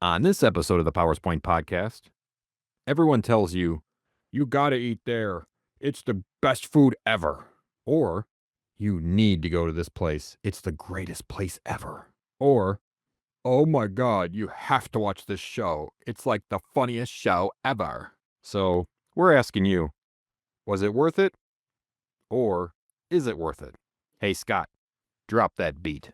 On this episode of the PowerPoint podcast, everyone tells you, you gotta eat there. It's the best food ever. Or, you need to go to this place. It's the greatest place ever. Or, oh my God, you have to watch this show. It's like the funniest show ever. So, we're asking you, was it worth it? Or, is it worth it? Hey, Scott, drop that beat.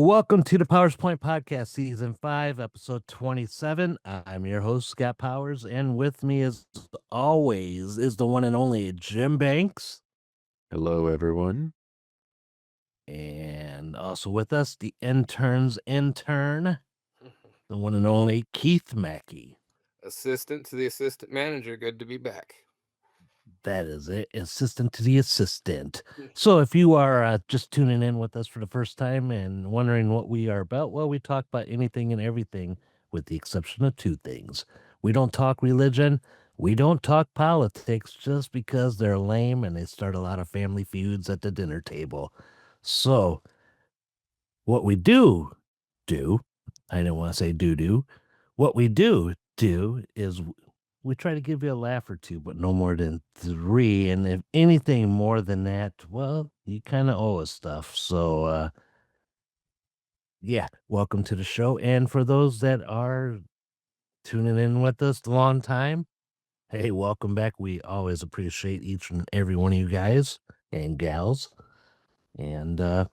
Welcome to the PowerPoint Podcast, Season 5, Episode 27. I'm your host, Scott Powers, and with me, as always, is the one and only Jim Banks. Hello, everyone. And also with us, the intern's intern, the one and only Keith Mackey. Assistant to the assistant manager. Good to be back. That is it, assistant to the assistant. So if you are just tuning in with us for the first time and wondering what we are about, well, we talk about anything and everything with the exception of two things. We don't talk religion. We don't talk politics just because they're lame and they start a lot of family feuds at the dinner table. So what we do, I don't want to say do, what we do is we try to give you a laugh or two, but no more than 3. And if anything more than that, well, you kind of owe us stuff. So, yeah, welcome to the show. And for those that are tuning in with us a long time, hey, welcome back. We always appreciate each and every one of you guys and gals. And,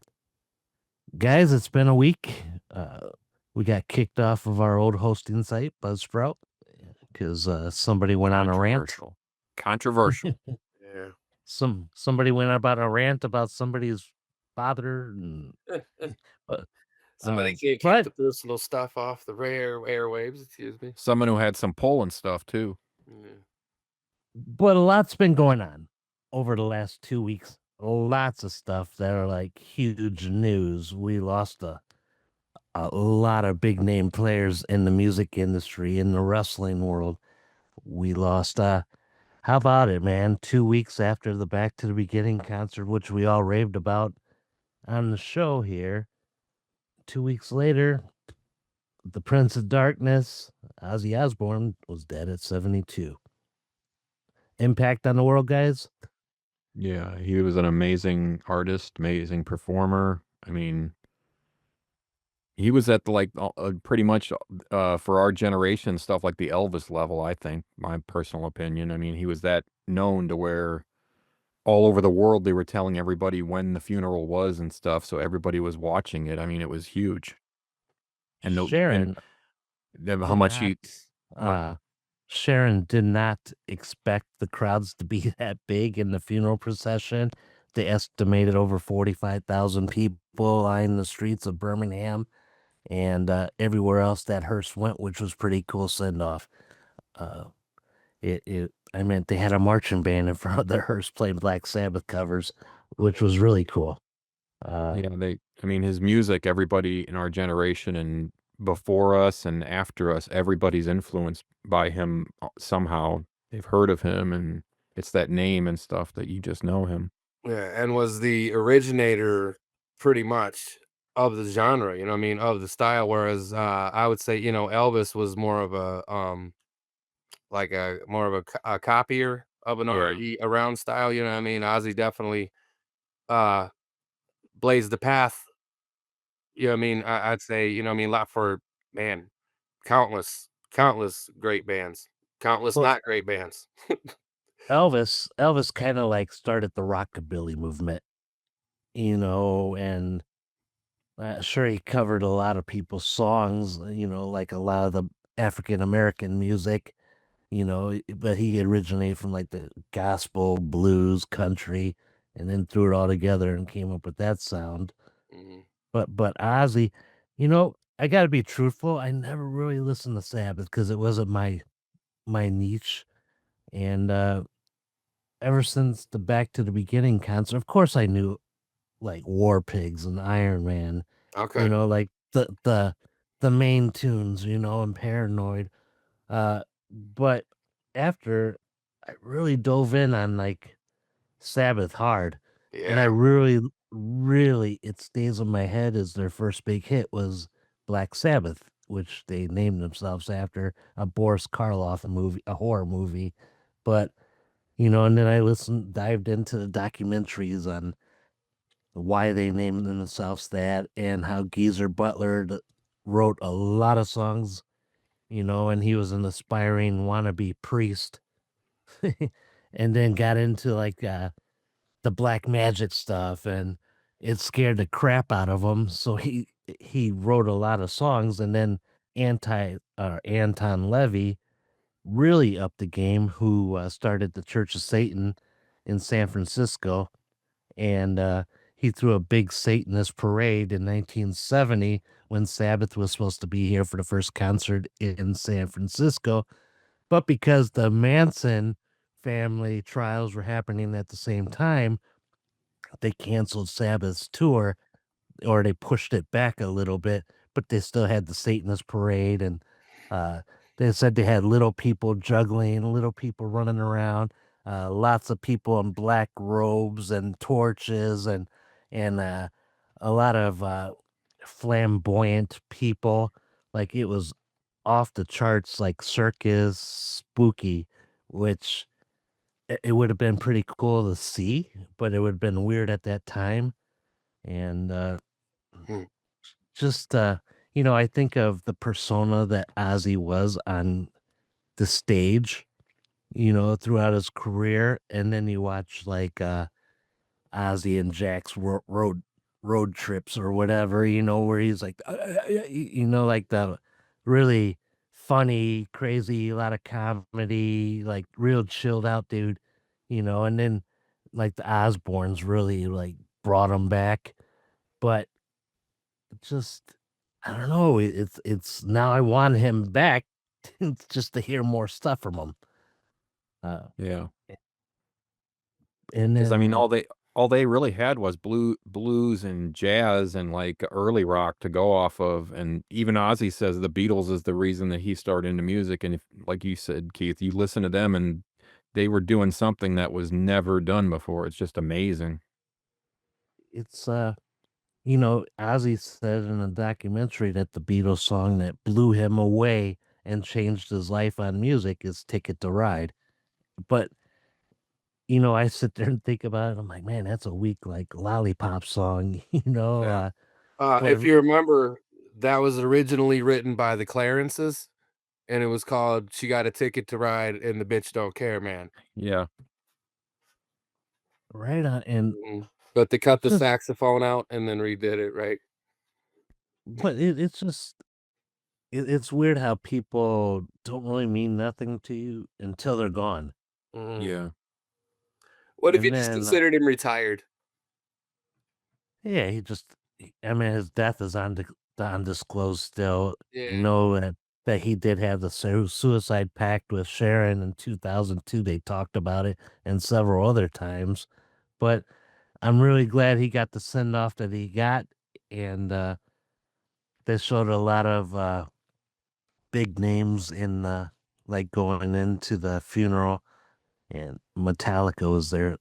guys, it's been a week. We got kicked off of our old hosting site, Buzzsprout, because somebody went on a rant. Controversial. Yeah. Somebody went about a rant about somebody's father, and Somebody kicked the personal stuff off the airwaves. Excuse me. Someone who had some Poland stuff too. Yeah. But a lot's been going on over the last 2 weeks. Lots of stuff that are like huge news. We lost a lot of big name players in the music industry, in the wrestling world. We lost how about it, man? 2 weeks after the Back to the Beginning concert, which we all raved about on the show here, 2 weeks later, the Prince of Darkness, Ozzy Osbourne, was dead at 72. Impact on the world, guys? Yeah, he was an amazing artist, amazing performer. I mean, he was at pretty much for our generation stuff like the Elvis level, I think, my personal opinion. I mean, he was that known to where all over the world they were telling everybody when the funeral was and stuff, so everybody was watching it. I mean, it was huge. And Sharon, how much he Sharon did not expect the crowds to be that big in the funeral procession. They estimated over 45,000 people lined the streets of Birmingham and everywhere else that hearse went, which was pretty cool send off. I meant they had a marching band in front of the hearse playing Black Sabbath covers, which was really cool. His music, everybody in our generation and before us and after us, everybody's influenced by him somehow. They've heard of him, and it's that name and stuff that you just know him. Yeah, and was the originator pretty much of the genre, of the style. Whereas I would say, Elvis was more of a a copier of an around style, Ozzy definitely blazed the path. I'd say, lot for, man, countless great bands, countless not great bands. Elvis kind of like started the rockabilly movement, and sure, he covered a lot of people's songs, like a lot of the African American music, but he originated from like the gospel, blues, country, and then threw it all together and came up with that sound. Mhm. But Ozzy, I got to be truthful. I never really listened to Sabbath because it wasn't my niche. And ever since the Back to the Beginning concert, of course, I knew like War Pigs and Iron Man. Okay. Like the main tunes, and Paranoid. Uh, but after I really dove in on like Sabbath hard, and I Yeah. really, really, it stays in my head as their first big hit was Black Sabbath, which they named themselves after a Boris Karloff movie, a horror movie. But and then I dived into the documentaries on why they named themselves that and how Geezer Butler wrote a lot of songs, and he was an aspiring wannabe priest. And then got into like the black magic stuff, and it scared the crap out of him. So he wrote a lot of songs, and then Anton Levy really upped the game, who started the Church of Satan in San Francisco, and he threw a big Satanist parade in 1970 when Sabbath was supposed to be here for the first concert in San Francisco. But because the Manson family trials were happening at the same time, they canceled Sabbath's tour, or they pushed it back a little bit, but they still had the Satanist parade, and uh, they said they had little people juggling, little people running around, lots of people in black robes and torches, and a lot of flamboyant people. Like it was off the charts, like circus spooky, which it would have been pretty cool to see, but it would have been weird at that time. And Hmm. just I think of the persona that Ozzy was on the stage, throughout his career, and then you watch like Ozzy and Jack's road trips or whatever, where he's like, like the really funny, crazy, a lot of comedy, like real chilled out dude, and then like the Osbournes really like brought him back, but just I don't know, it's now I want him back just to hear more stuff from him. Uh, Yeah. and Because I mean, then all they really had was blues and jazz and like early rock to go off of, and even Ozzy says the Beatles is the reason that he started into music. And if, like you said, Keith, you listen to them and they were doing something that was never done before. It's just amazing. it's Ozzy said in a documentary that the Beatles song that blew him away and changed his life on music is Ticket to Ride. But, I sit there and think about it. I'm like, man, that's a weak, like, lollipop song, Yeah. but If you remember, that was originally written by the Clarences, and it was called "She Got a Ticket to Ride and the Bitch Don't Care, Man." Yeah. right on. And Mhm. But they cut the just, saxophone out and then redid it, right? but it's just, it's weird how people don't really mean nothing to you until they're gone. Mhm. Yeah. What if you And just then, considered him retired? yeah, I mean, his death is undisclosed still. Yeah. Know that he did have the suicide pact with Sharon in 2002. They talked about it and several other times. But I'm really glad he got the send off that he got. And they showed a lot of big names in like going into the funeral. And Metallica was there.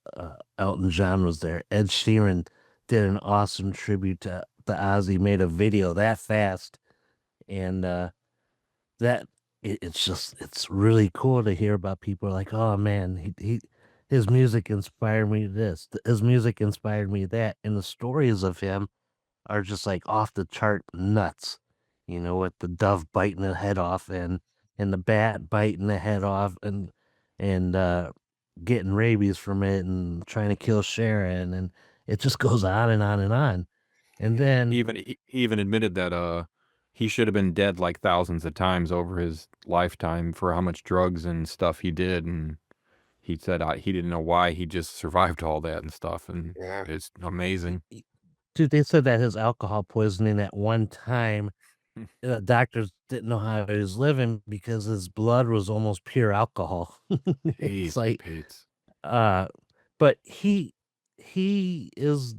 Elton John was there. Ed Sheeran did an awesome tribute to the Ozzy. Made a video that fast, and that it's really cool to hear about people like, oh man, his music inspired me to this. His music inspired me to that, and the stories of him are just like off the chart nuts. With the dove biting the head off, and the bat biting the head off, and getting rabies from it and trying to kill Sharon, and it just goes on and on and on. And then He even admitted that he should have been dead like thousands of times over his lifetime for how much drugs and stuff he did, and he said he didn't know why he just survived all that and stuff, and Yeah. it's amazing. Dude, they said that his alcohol poisoning at one time, doctors didn't know how he was living because his blood was almost pure alcohol. It's Jeez, like, Pates. uh, but he is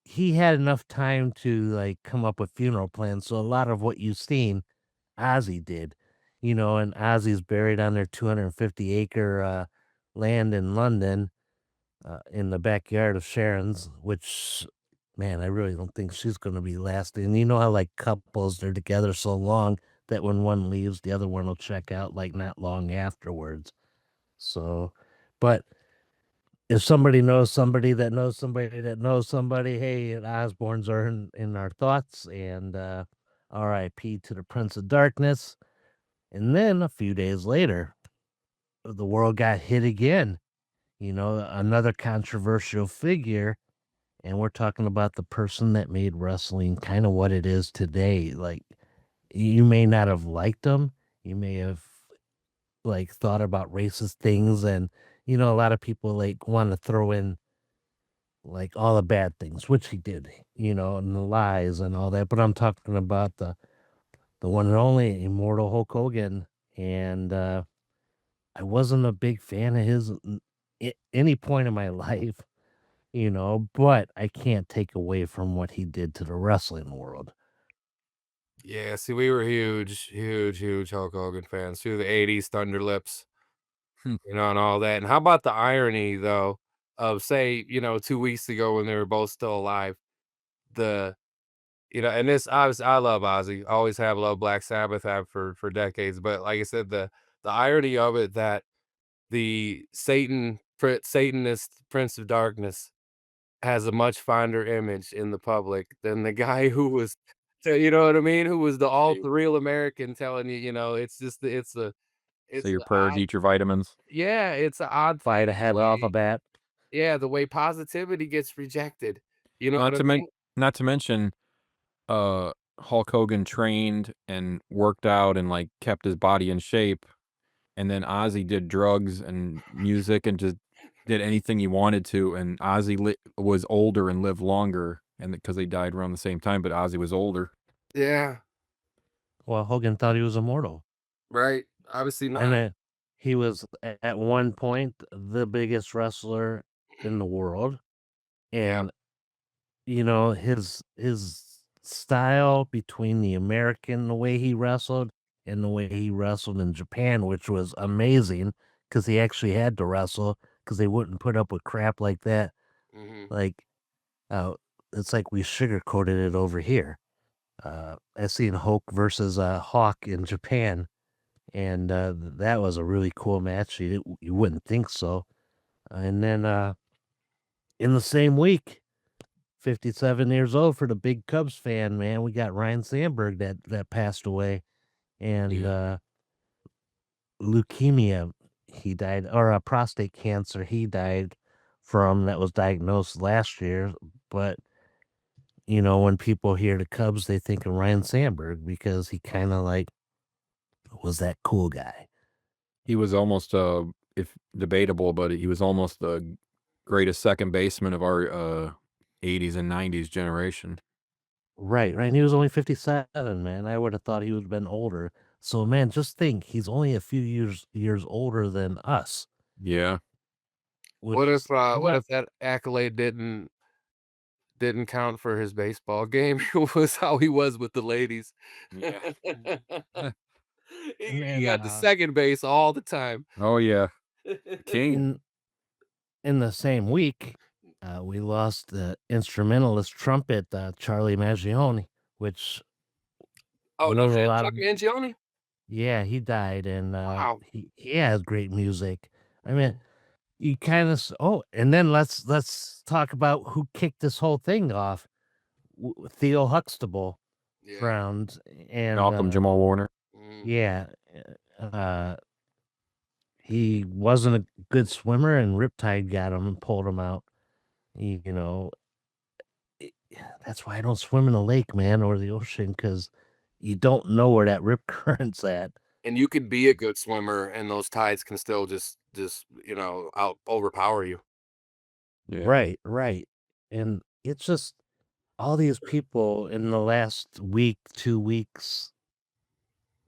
he had enough time to like come up with funeral plans. So a lot of what you've seen, Ozzy did, and Ozzy's buried on their 250-acre land in London, in the backyard of Sharon's, which, man, I really don't think she's going to be lasting. You know how like couples they're together so long that when one leaves, the other one will check out like not long afterwards. So, but if somebody knows somebody that knows somebody that knows somebody, hey, Osborns are in our thoughts, and R.I.P. to the Prince of Darkness. And then a few days later, the world got hit again. Another controversial figure, and we're talking about the person that made wrestling kind of what it is today. Like, you may not have liked him, you may have like thought about racist things, and a lot of people like want to throw in like all the bad things, which he did, and the lies and all that. But I'm talking about the one and only immortal Hulk Hogan, and I wasn't a big fan of his at any point in my life, but I can't take away from what he did to the wrestling world. Yeah, see, we were huge, huge, huge Hulk Hogan fans through the '80s, Thunder Lips, Hmm. and all that. And how about the irony, though, of say, 2 weeks ago when they were both still alive, the and this obviously I love Ozzy, always have loved Black Sabbath, have for decades. But like I said, the irony of it that the Satanist Prince of Darkness has a much fonder image in the public than the guy who was you know what I mean? Who was the all Say the real American telling you, it's just say it's your the prayers, odd eat your vitamins. yeah, it's an odd Fight thing the ahead off a way bat. yeah, the way positivity gets rejected. You know Not what I to men mean? not to mention, uh, Hulk Hogan trained and worked out and, like, kept his body in shape, and then Ozzy did drugs and music and just did anything he wanted to, and Ozzy was older and lived longer, and because they died around the same time, but Ozzy was older. Yeah, Well, Hogan thought he was immortal, right. Obviously and not. he was at one point the biggest wrestler in the world, Yeah. and his style between the American, the way he wrestled, and the way he wrestled in Japan, which was amazing because he actually had to wrestle because they wouldn't put up with crap like that. Mhm. Like, uh, it's like we sugarcoated it over here. I seen Hulk versus Hawk in Japan, and that was a really cool match. You wouldn't think so. And then in the same week, 57 years old for the big Cubs fan, man. We got Ryan Sandberg that passed away, and Yeah. leukemia. He died, or prostate cancer. He died from that was diagnosed last year. But when people hear the Cubs, they think of Ryan Sandberg because he kind of like was that cool guy. He was almost, if debatable, but he was almost the greatest second baseman of our, '80s and '90s generation. Right, right. And he was only 57, man. I would have thought he would have been older. So, man, just think he's only a few years older than us, Yeah. which I'm What not if that accolade didn't count for his baseball game? It was how he was with the ladies. Yeah. and He then got the second base all the time. Oh, yeah. The king. in in the same week, we lost the instrumentalist trumpet Charlie Mangione, which Oh, no wrote a shit. lot Chuck of Mangione? yeah, he died, and Wow. he has great music. I mean, you kind of and then let's talk about who kicked this whole thing off. Theo Huxtable Yeah. drowned, and Malcolm Jamal Warner. Mm. yeah, uh, he wasn't a good swimmer, and Riptide got him and pulled him out. You know, it- that's why I don't swim in the lake, man, or the ocean, because you don't know where that rip current's at. And you could be a good swimmer, and those tides can still just out overpower you. Yeah. Right. And it's just all these people in the last week, 2 weeks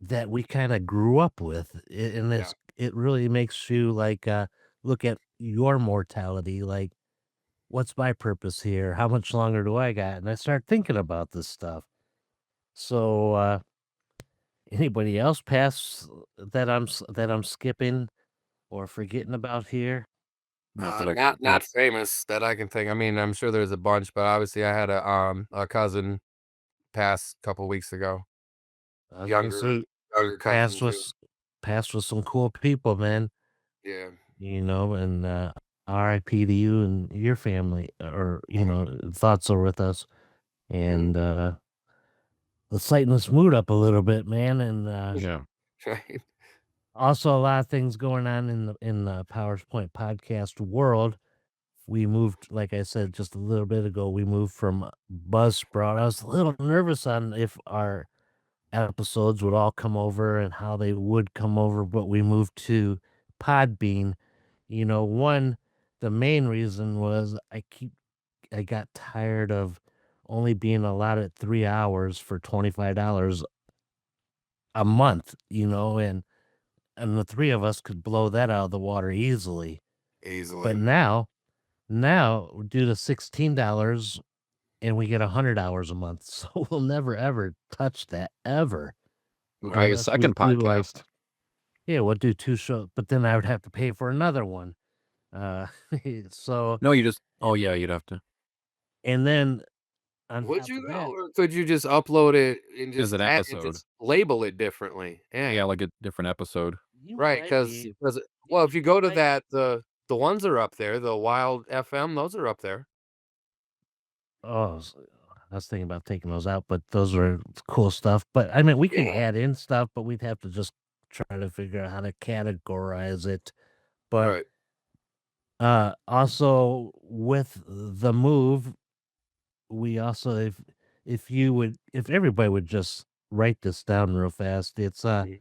that we kinda grew up with, and Yeah. it really makes you, like, look at your mortality, like, "What's my purpose here? How much longer do I got?" And I start thinking about this stuff. So, anybody else pass that I'm skipping or forgetting about here? Not that I Not famous that I can think. I mean, I'm sure there's a bunch, but obviously I had a cousin pass a couple weeks ago. I was gonna Younger say, younger cousin pass too. with pass with some cool people, man, Yeah. and, RIP to you and your family, or, thoughts are with us, Mhm. and, let's lighten this mood up a little bit, man, and, Yeah. Right. also a lot of things going on in the PowerPoint podcast world. We moved, like I said just a little bit ago, we moved from Buzzsprout. I was a little nervous on if our episodes would all come over and how they would come over, but we moved to Podbean. The main reason was I got tired of only being allotted 3 hours for $25 a month, and the 3 of us could blow that out of the water easily. But Easily. now due to $16 and we get 100 hours a month, so we'll never ever touch that ever Like a unless we second do, like, podcast. yeah, we'll do 2 shows, but then I would have to pay for another one. Uh, so No, you just oh, yeah, you'd have to and then on Would top you of though, that, or could you just upload it and as just an add and episode. just label it differently? Yeah. Yeah, like a different episode. you Right, might because be well, if you go to right. that, the ones are up there, the Wild FM, those are up there. Oh, I was thinking about taking those out, but those were cool stuff. But I mean, we can Yeah. add in stuff, but we'd have to just try to figure out how to categorize it. But Right. also with the move, we also if everybody would just write this down real fast, Mhm.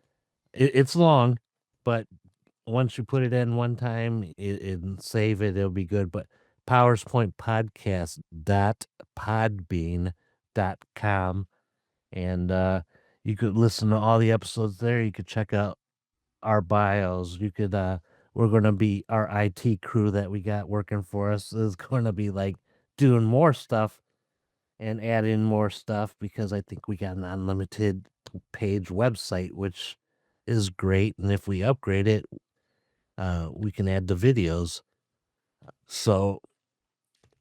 it's long, but once you put it in one time and save it, it'll be good. But PowersPoint Podcast dot podbean.com, and you could listen to all the episodes there. You could check out our bios. You could we're gonna be our IT crew that we got working for us is gonna be like doing more stuff and add in more stuff because I think we got an unlimited page website, which is great. And if we upgrade it, we can add the videos. So,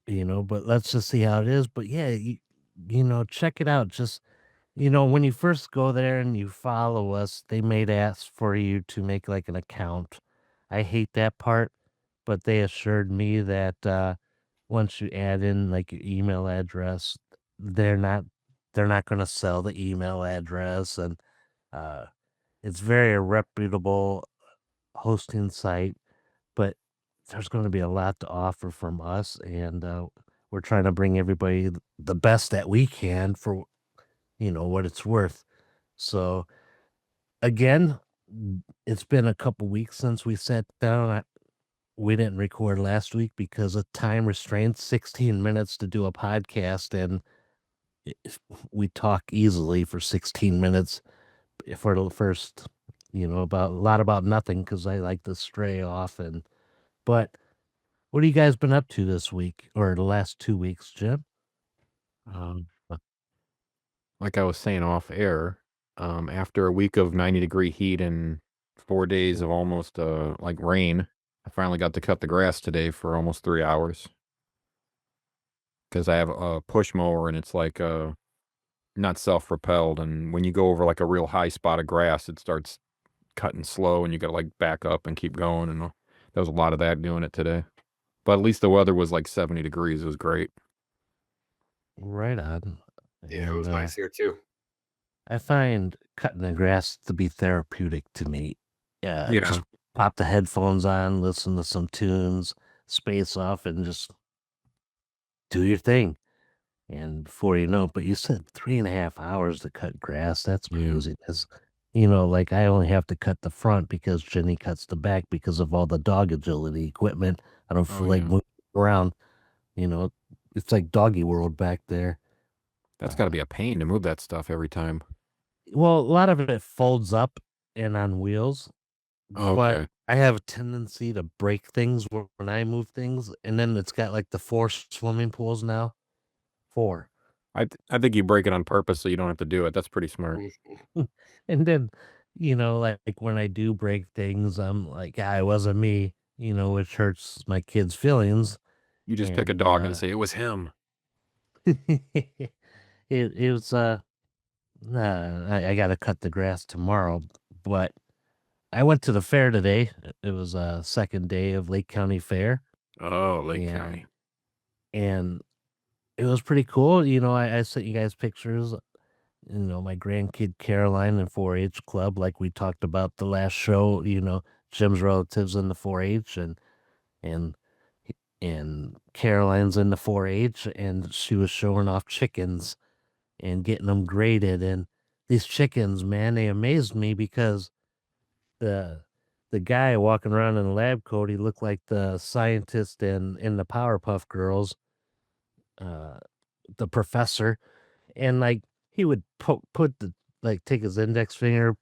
but let's just see how it is. But yeah, check it out. Just, when you first go there and you follow us, they may ask for you to make like an account. I hate that part, but they assured me that once you add in like your email address, they're not they're not going to sell the email address, and uh, it's very reputable hosting site. But there's going to be a lot to offer from us, and we're trying to bring everybody the best that we can for what it's worth. So again, it's been a couple weeks since we sat down. We didn't record last week because of time restraints. 16 minutes to do a podcast, and we talk easily for 16 minutes for the first, about a lot about nothing because I like to stray off. But what have you guys been up to this week or the last 2 weeks, Jim? Um, like I was saying off air, after a week of 90-degree heat and 4 days of almost, like, rain, I finally got to cut the grass today for almost 3 hours because I have a push mower and it's, like, not self-propelled, and when you go over, like, a real high spot of grass, it starts cutting slow, and you gotta, like, back up and keep going, and, there was a lot of that doing it today. But at least the weather was, like, 70 degrees, it was great. Right on. Yeah, it And was nice here too. I find cutting the grass to be therapeutic to me. Yeah, just Yeah. pop the headphones on, listen to some tunes, space off, and just do your thing. And before you know it, but you said 3.5 hours to cut grass. That's Yeah. crazy. Like I only have to cut the front because Jenny cuts the back because of all the dog agility equipment. I don't Oh, feel like yeah. moving around. You know, it's like doggy world back there. That's gotta Uh, be a pain to move that stuff every time. well, a lot of it folds up and on wheels, but Okay. I have a tendency to break things when I move things, and then it's got like the four swimming pools now. Four. I think you break it on purpose so you don't have to do it. That's pretty smart. And then, like when I do break things, I'm like, it wasn't me, which hurts my kids' feelings. You just pick a And dog and say, "It was him." it was I gotta cut the grass tomorrow, but I went to the fair today. It was a second day of Lake County Fair, Oh, Lake and County. and it was pretty cool. I sent you guys pictures. My grandkid Caroline in 4-H club, like we talked about the last show. Jim's relatives in the 4-H, and and Caroline's in the 4-H, and she was showing off chickens and getting them graded. And these chickens, man, they amazed me because the the guy walking around in a lab coat, he looked like the scientist in the Powerpuff Girls, uh, the professor, and like he would put the like take his index finger,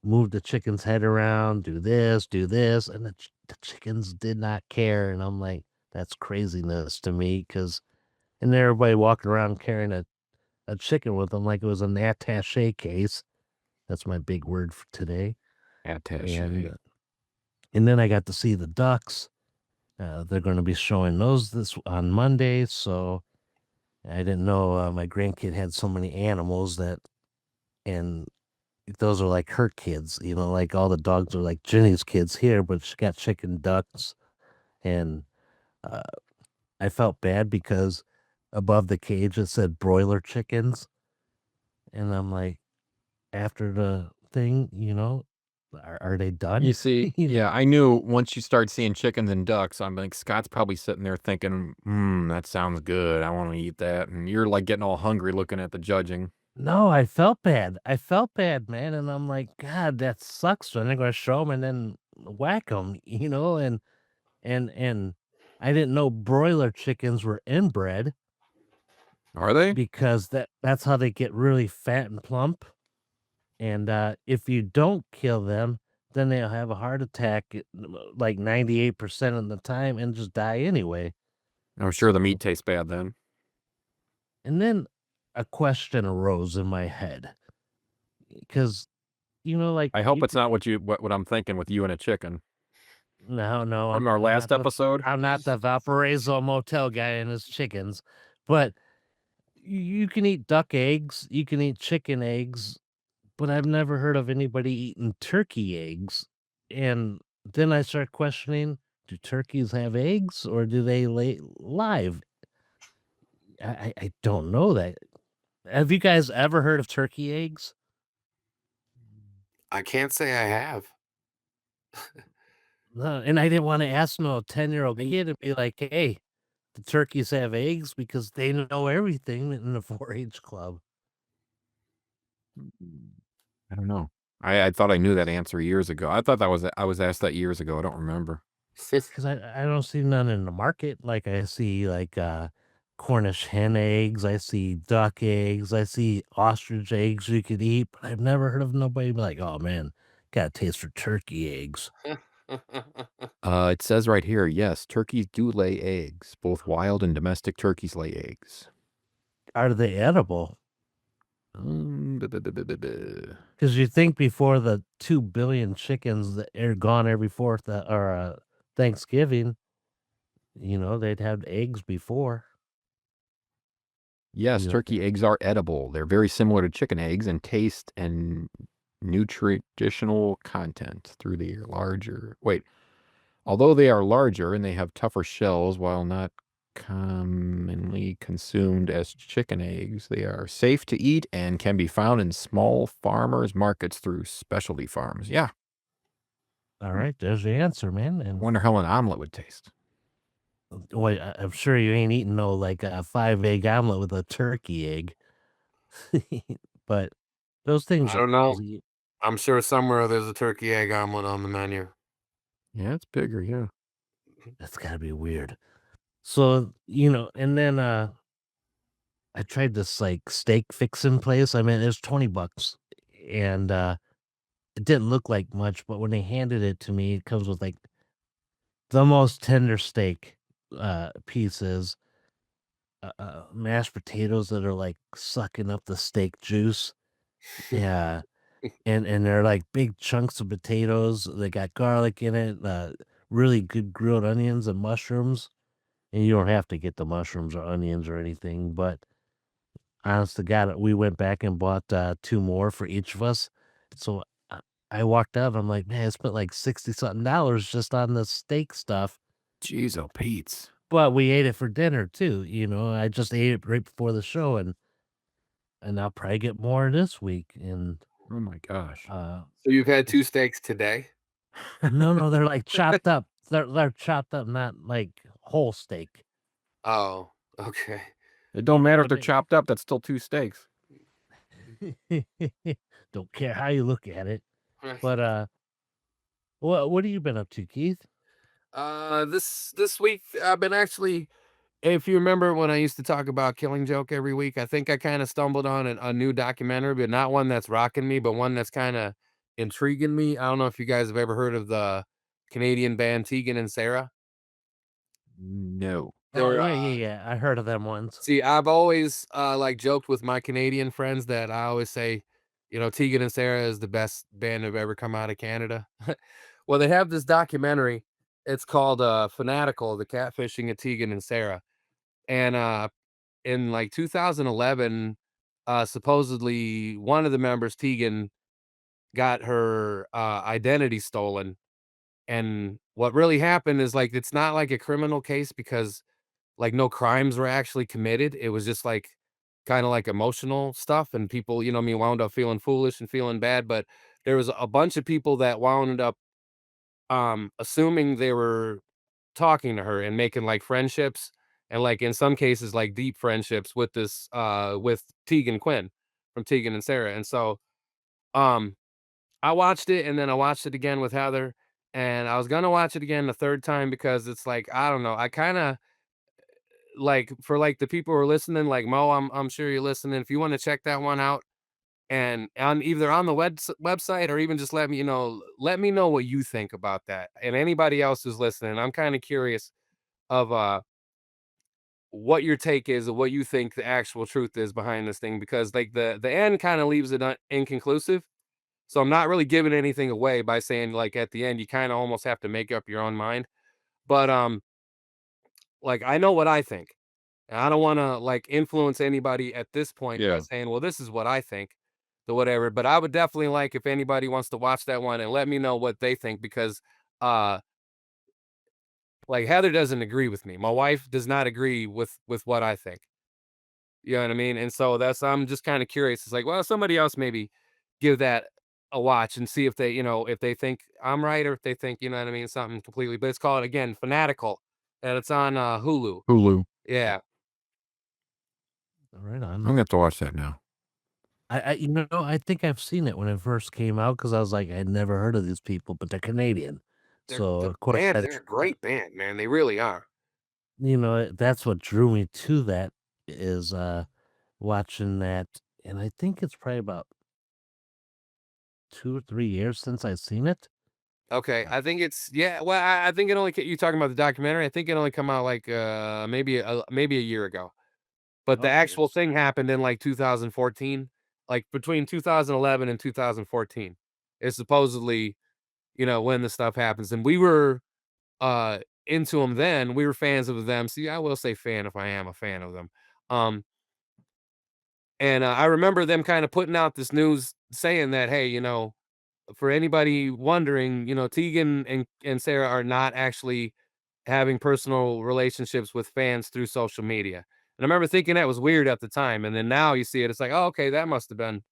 move the chicken's head around, do this, and the chickens did not care. And I'm like, that's craziness to me, because and everybody walking around carrying a chicken with them like it was an attaché case. That's my big word for today. And Attaché. and then I got to see the ducks. They're going to be showing those this on Monday, so I didn't know my grandkid had so many animals and those are like her kids, like all the dogs are like Jenny's kids here, but she got chicken ducks. And uh, I felt bad because above the cage it said broiler chickens. And I'm like, after the thing, are they You done? see, yeah, I knew once you start seeing chickens and ducks, I'm like, Scott's probably sitting there thinking, that sounds good. I want to eat that. And you're like getting all hungry looking at the judging. No, I felt bad. I felt bad, man. And I'm like, God, that sucks. So they're going to show them and then whack them, and I didn't know broiler chickens were inbred Are they? because that's how they get really fat and plump. And if you don't kill them, then they'll have a heart attack like 98% of the time and just die anyway. I'm sure the meat tastes bad then. And then a question arose in my head because, like I hope you it's could, not what I'm thinking with you and a chicken no, from our last episode. I'm not the Valparaiso motel guy and his chickens, but you can eat duck eggs, you can eat chicken eggs, but I've never heard of anybody eating turkey eggs. And then I start questioning, do turkeys have eggs or do they lay live? I don't know that. Have you guys ever heard of turkey eggs? I can't say I have. No, and I didn't want to ask no 10-year-old kid and be like, hey, the turkeys have eggs, because they know everything in the 4-H club. I don't know. I thought I knew that answer years ago. I thought I was asked that years ago. I don't remember. Because I don't see none in the market. Like I see like Cornish hen eggs, I see duck eggs, I see ostrich eggs you could eat, but I've never heard of nobody be like, oh man, got a taste for turkey eggs. It says right here, yes, turkeys do lay eggs. Both wild and domestic turkeys lay eggs. Are they edible? Buh, buh, buh, buh, buh, buh. Because you think before the 2 billion chickens that are gone every fourth or Thanksgiving, they'd have eggs before. Yes, You turkey eggs are edible. They're very similar to chicken eggs in taste and nutritional content through the larger. Wait, although they are larger and they have tougher shells, while not commonly consumed as chicken eggs, they are safe to eat and can be found in small farmers markets through specialty farms. Yeah, All right, there's the answer, man. I And wonder how an omelet would taste. Wait, I'm sure you ain't eating no like a 5 egg omelet with a turkey egg. But those things I are don't know. easy. I'm sure somewhere there's a turkey egg omelet on the menu. Yeah, it's bigger, yeah. That's gotta be weird. So, and then I tried this like steak fixing place. I mean, it was 20 bucks. And it didn't look like much, but when they handed it to me, it comes with like the most tender steak pieces, mashed potatoes that are like sucking up the steak juice. Yeah. And they're like big chunks of potatoes. They got garlic in it, really good grilled onions and mushrooms. And you don't have to get the mushrooms or onions or anything, but honest to God, we went back and bought 2 more for each of us. So I I walked out, I'm like, "Man, I spent like 60 something dollars just on the steak stuff." Jeez, oh, Pete's. But we ate it for dinner too, I just ate it right before the show, and I'll probably get more this week, and, Oh my gosh. uh So you've had it's 2 steaks today? no, they're, like, chopped up. They're chopped up, not, like, whole steak. Oh, okay. It don't matter if But they're chopped up, that's still 2 steaks. they don't care how you look at it. But, what have you been up to, Keith? This week I've been actually, if you remember when I used to talk about Killing Joke every week, I think I kind of stumbled on a new documentary, but not one that's rocking me, but one that's kind of intriguing me. I don't know if you guys have ever heard of the Canadian band Tegan and Sarah. No. Oh, They're yeah, yeah, yeah, I heard of them once. See, I've always like joked with my Canadian friends that I always say, Tegan and Sarah is the best band to have ever come out of Canada. Well, they have this documentary. It's called Fanatical, the catfishing of Tegan and Sarah. And in like 2011, supposedly one of the members, Tegan, got her identity stolen. And what really happened is like it's not like a criminal case because like no crimes were actually committed. It was just like kind of like emotional stuff, and people, what I mean, wound up feeling foolish and feeling bad. But there was a bunch of people that wound up assuming they were talking to her and making like friendships, and like in some cases like deep friendships with this with Tegan Quinn from Tegan and Sarah. And so um I watched it, and then I watched it again with Heather, and I was gonna watch it again the third time because it's like, I don't know, I kind of like, for like the people who are listening, like Mo, I'm sure you're listening. If you want to check that one out, and on either on the website, or even just let me know what you think about that. And anybody else who's listening, I'm kind of curious of what your take is, or what you think the actual truth is behind this thing, because like the end kind of leaves it inconclusive. So I'm not really giving anything away by saying like at the end you kind of almost have to make up your own mind. But like I know what I think. And I don't want to like influence anybody at this point by Yeah. saying, well, this is what I think, the whatever. But I would definitely like if anybody wants to watch that one and let me know what they think, because uh like Heather doesn't agree with me. My wife does not agree with what I think. You know what I mean? And so that's, I'm just kind of curious. It's like, well, somebody else maybe give that a watch and see if they, if they think I'm right, or if they think, what I mean, something completely. But it's called, again, Fanatical, and it's on Hulu. Hulu. Yeah. Right I'm on. gonna have to watch that now. I think I've seen it when it first came out because I was like, I'd never heard of these people, but they're Canadian. So, of course, They're a great band, man. They really are. that's what drew me to that is watching that. And I think it's probably about 2 or 3 years since I've seen it. Okay, I think it's, yeah. Well, I think it only you talking about the documentary. I think it only come out like maybe a year ago. But the Okay. actual thing happened in like 2014, like between 2011 and 2014 is supposedly, when the stuff happens. And we were uh into them then. We were fans of them. See, I will say fan if I am a fan of them. Um and I remember them kind of putting out this news saying that, hey, for anybody wondering, Tegan and Sarah are not actually having personal relationships with fans through social media. And I remember thinking that was weird at the time. And then now you see it, it's like, oh, okay, that must have been,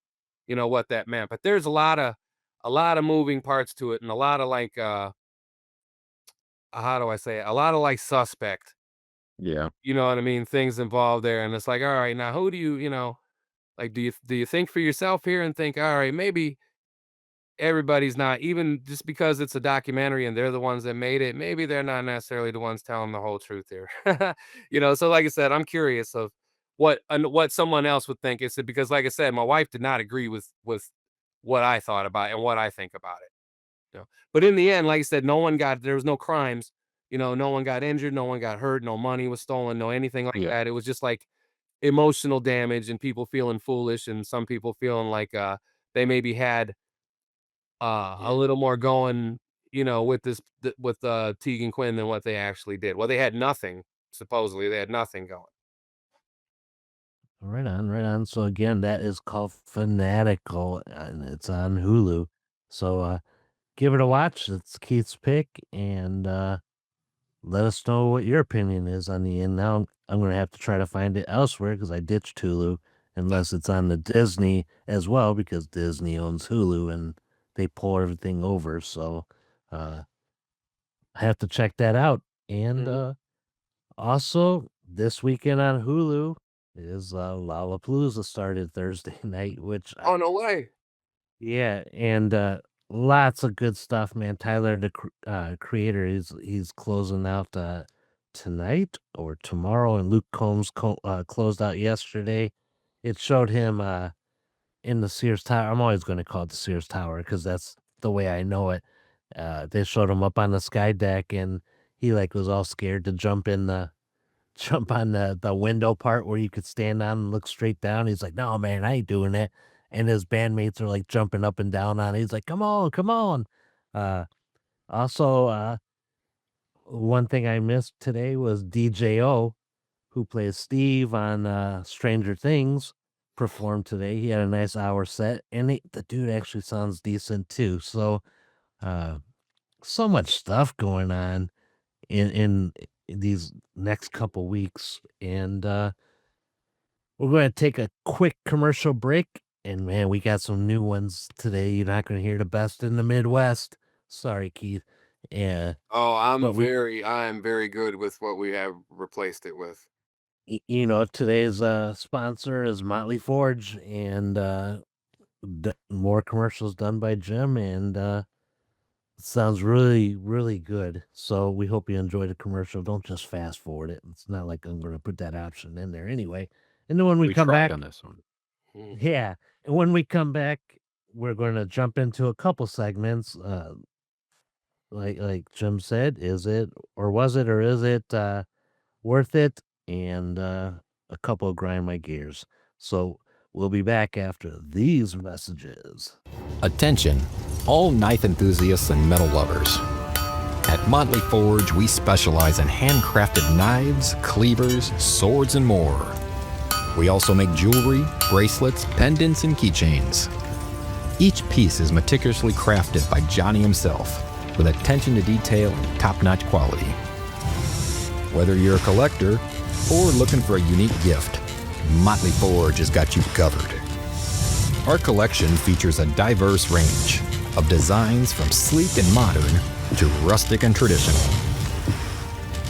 what that meant. But there's a lot of moving parts to it, and a lot of like how do I say it? A lot of like suspect. Yeah. You know what I mean? Things involved there, and it's like, all right, now who do you, like, do you think for yourself here and think, all right, maybe everybody's not, even just because it's a documentary and they're the ones that made it, maybe they're not necessarily the ones telling the whole truth here. So like I said, I'm curious of what someone else would think. It's because, like I said, my wife did not agree with what I thought about it and what I think about it. But in the end, like I said, there was no crimes. No one got injured, no one got hurt, no money was stolen, no anything like Yeah. that. It was just like emotional damage and people feeling foolish and some people feeling like they maybe had a Yeah. little more going, with Tegan Quinn than what they actually did. Well, they had nothing. Supposedly, they had nothing going. Right on, right on. So again, that is called Fanatical, and it's on Hulu. So give it a watch. It's Keith's pick, and let us know what your opinion is on the end. Now I'm gonna have to try to find it elsewhere because I ditched Hulu, unless it's on the Disney as well, because Disney owns Hulu and they pull everything over. So uh, I have to check that out. And Mhm. also, this weekend on Hulu is Lollapalooza started Thursday night, Oh, no way. yeah, and lots of good stuff, man. Tyler, the creator, he's closing out tonight or tomorrow, and Luke Combs closed out yesterday. It showed him in the Sears Tower. I'm always going to call it the Sears Tower because that's the way I know it. They showed him up on the sky deck, and he like was all scared to jump on the window part where you could stand on and look straight down. He's like, "No, man, I ain't doing that." And his bandmates are like jumping up and down on it. He's like, "Come on, come on." Uh, also, one thing I missed today was DJO, who plays Steve on Stranger Things, performed today. He had a nice hour set, and the dude actually sounds decent too. So, uh, so much stuff going on in these next couple weeks, and we're going to take a quick commercial break. And man, we got some new ones today. You're not going to hear the best in the Midwest. Sorry, Keith. Yeah, Oh, but I am very good with what we have replaced it with. today's sponsor is Motley Forge, and more commercials done by Jim, and it sounds really, really good. So we hope you enjoy the commercial. Don't just fast forward it. It's not like I'm going to put that option in there anyway. And then when we We come tried back, on this one. Mm. yeah. And when we come back, we're going to jump into a couple segments. Like Jim said, is it or was it or is it worth it? And a couple of grind my gears. So we'll be back after these messages. Attention, all knife enthusiasts and metal lovers. At Motley Forge, we specialize in handcrafted knives, cleavers, swords, and more. We also make jewelry, bracelets, pendants, and keychains. Each piece is meticulously crafted by Johnny himself, with attention to detail and top-notch quality. Whether you're a collector or looking for a unique gift, Motley Forge has got you covered. Our collection features a diverse range of designs from sleek and modern to rustic and traditional.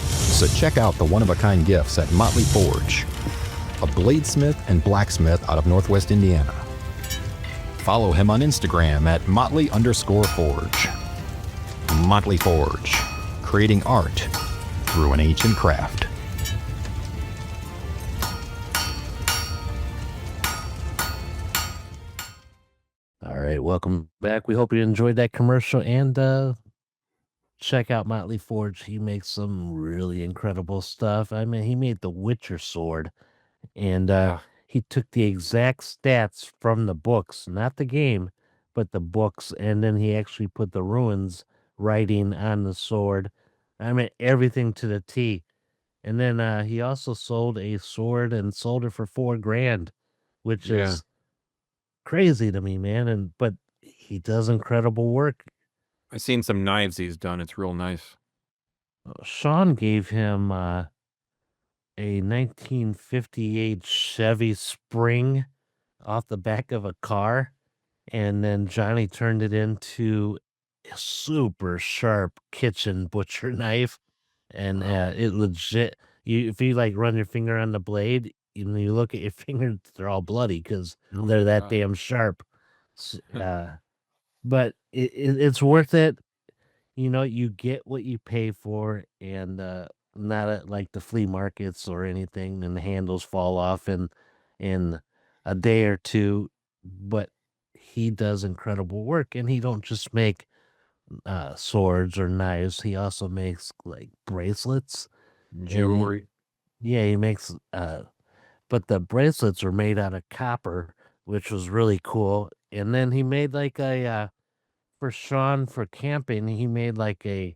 So check out the one-of-a-kind gifts at Motley Forge, a bladesmith and blacksmith out of Northwest Indiana. Follow him on Instagram at Motley_Forge. Motley Forge, creating art through an ancient craft. All right, welcome back. We hope you enjoyed that commercial and check out Motley Forge. He makes some really incredible stuff. I mean, he made the Witcher sword and Yeah. he took the exact stats from the books, not the game, but the books, and then he actually put the ruins writing on the sword. I mean, everything to the T. And then he also sold a sword and sold it for 4 grand, which Yeah. is crazy to me, man. And but he does incredible work. I've seen some knives he's done. It's real nice. Sean gave him a 1958 Chevy Spring off the back of a car, and then Johnny turned it into a super sharp kitchen butcher knife, and Wow. it legit if you like run your finger on the blade, you look at your fingers, they're all bloody because Oh they're my that god. damn sharp. But it's worth it. You get what you pay for, and not at like the flea markets or anything, and the handles fall off in a day or two. But he does incredible work, and he don't just make swords or knives. He also makes like bracelets, and Jewelry. yeah, he makes but the bracelets are made out of copper, which was really cool. And then he made like a for Sean for camping, he made like a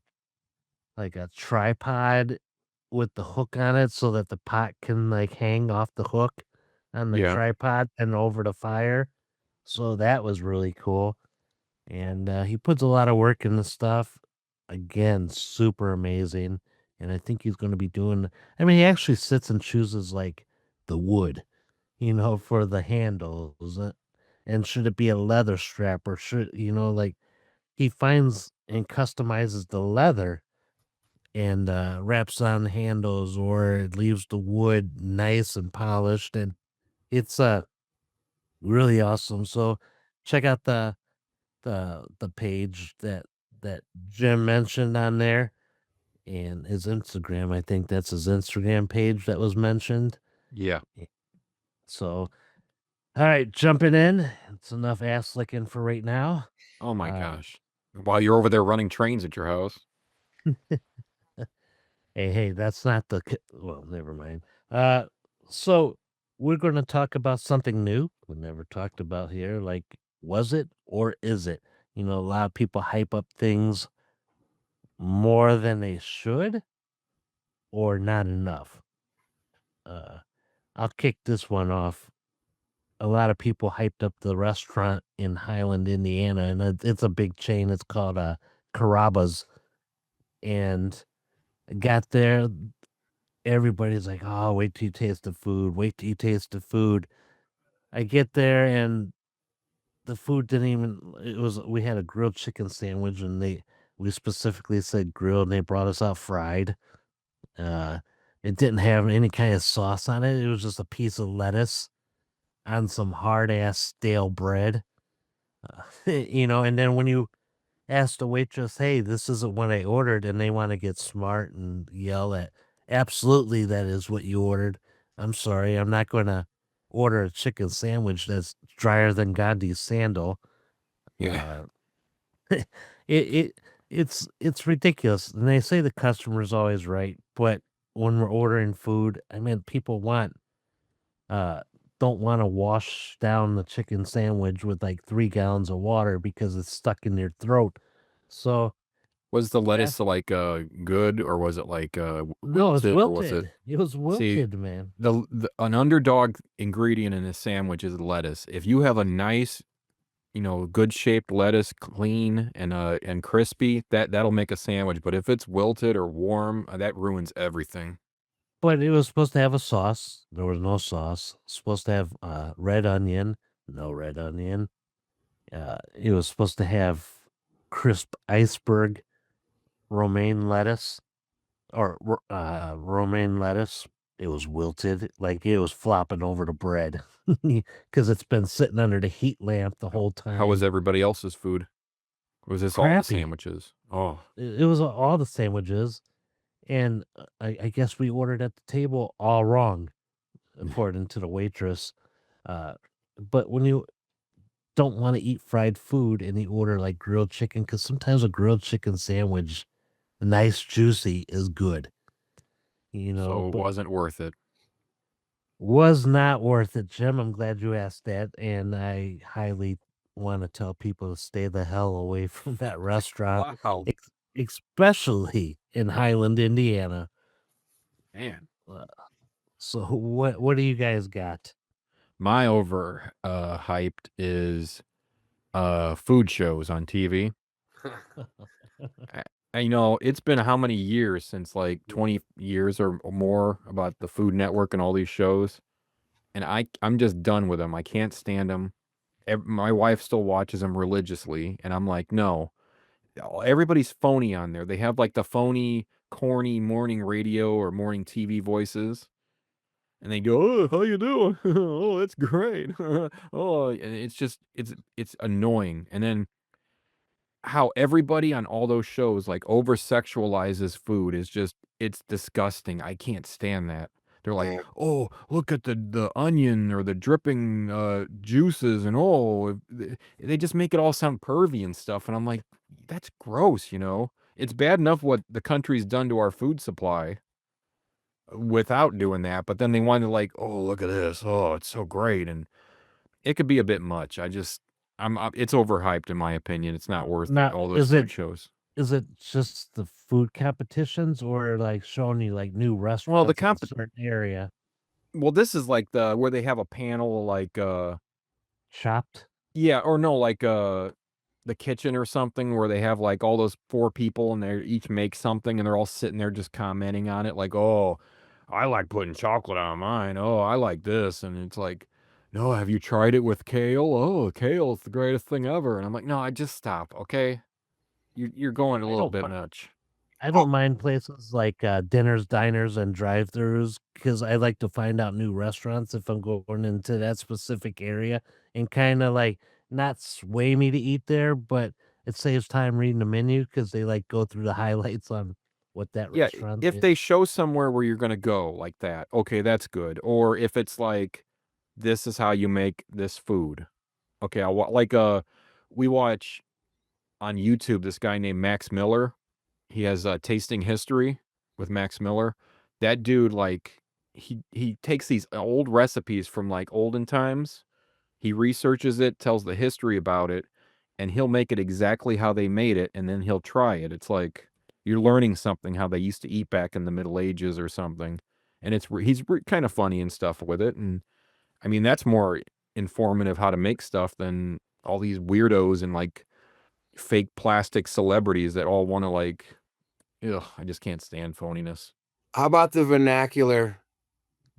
tripod with the hook on it so that the pot can like hang off the hook on the Yeah. tripod and over the fire. So that was really cool. And he puts a lot of work in the stuff. Again, super amazing. And I think he's going to be doing, I mean, he actually sits and chooses like the wood, for the handles. And should it be a leather strap or should, like he finds and customizes the leather and wraps on the handles or it leaves the wood nice and polished. And it's really awesome. So check out the page that Jim mentioned on there and his Instagram. I think that's his Instagram page that was mentioned. Yeah. Eh, So, all right, jumping in. It's enough ass licking for right now. Oh my Uh, gosh. While you're over there running trains at your house. hey, that's not well, never mind. Uh, so we're going to talk about something new we never talked about here. Like, was it or is it? A lot of people hype up things more than they should or not enough. Uh, I'll kick this one off. A lot of people hyped up the restaurant in Highland, Indiana, and it's a big chain. It's called Carrabba's, and I got there. Everybody's like, "Oh, wait till you taste the food. Wait till you taste the food." I get there, and the food didn't even. It was we had a grilled chicken sandwich, and we specifically said grilled, and they brought us out fried. Uh, it didn't have any kind of sauce on it. It was just a piece of lettuce on some hard ass stale bread. And then when you ask the waitress, "Hey, this isn't what I ordered," and they want to get smart and yell at, "Absolutely, that is what you ordered. I'm sorry, I'm not going to order a chicken sandwich that's drier than Gandhi's sandal." Yeah. Uh, it it's ridiculous, and they say the customer's always right, but when we're ordering food, I mean, people uh, don't wanna wash down the chicken sandwich with, like, 3 gallons of water because it's stuck in your throat. So, Was the that lettuce like good or was it like no, it's wilted or was it wilted. It was see wilted, man. the an underdog ingredient in a sandwich is lettuce. If you have a nice, good shaped lettuce, clean and crispy, that'll make a sandwich. But if it's wilted or warm, that ruins everything. But it was supposed to have a sauce. There was no sauce. Supposed to have, red onion. No red onion. It was supposed to have crisp iceberg romaine lettuce or romaine lettuce. It was wilted, like it was flopping over the bread because it's been sitting under the heat lamp the whole How was time. everybody else's food? Was this all the Crappy. sandwiches? Oh, It was all the sandwiches, and I guess we ordered at the table all wrong, according to the waitress. Uh, but when you don't want to eat fried food and you order like grilled chicken, because sometimes a grilled chicken sandwich, nice juicy, is good, so it but wasn't worth it. was not worth it, Jim. I'm glad you asked that, and I highly want to tell people to stay the hell away from that restaurant, Wow, especially in Highland, Indiana. man. Uh, So what do you guys got? My over hyped is food shows on TV. I, it's been how many years since like 20 years or more about the Food Network and all these shows, and I'm just done with them. I can't stand them. My wife still watches them religiously, and I'm like, no, everybody's phony on there. They have like the phony corny morning radio or morning TV voices, and they go, "Oh, how you doing? Oh, that's great." Oh, and it's annoying. And then how everybody on all those shows, like, over sexualizes food is just it's disgusting. I can't stand that. They're like, Yeah. "Oh, look at the onion or the dripping, juices, and, oh," they just make it all sound pervy and stuff, and I'm like, "That's gross," you know? It's bad enough what the country's done to our food supply without doing that, but then they want to, like, "Oh, look at this. Oh, it's so great," and it could be a bit much. I'm it's overhyped in my opinion. It's not worth Now, all those food shows. is it just the food competitions or like showing you like new Well, the restaurants in a comp certain area? well, this is like the where they have a panel like, Chopped? yeah, or no, like, the kitchen or something where they have, like, all those 4 people and they each make something and they're all sitting there just commenting on it like, "Oh, I like putting chocolate on mine. Oh, I like this," and it's like, "No, have you tried it with kale? Oh, kale is the greatest thing ever," and I'm like, "No, I just stop, okay? You're going a I little don't bit much." I don't mind places like, dinners, diners, and drive-thrus because I like to find out new restaurants if I'm going into that specific area and kinda, like, not sway me to eat there, but it saves time reading the menu because they, like, go through the highlights on what that Yeah, restaurant if is. they show somewhere where you're gonna go like that, okay, that's good. Or if it's like, this is how you make this food. Okay, we watch on YouTube this guy named Max Miller. He has Tasting History with Max Miller. That dude, like, he takes these old recipes from like olden times. He researches it, tells the history about it, and he'll make it exactly how they made it, and then he'll try it. It's like you're learning something how they used to eat back in the Middle Ages or something, and he's kind of funny and stuff with it. And I mean, that's more informative how to make stuff than all these weirdos and like fake plastic celebrities that all want to like. Ugh, I just can't stand phoniness. How about the vernacular?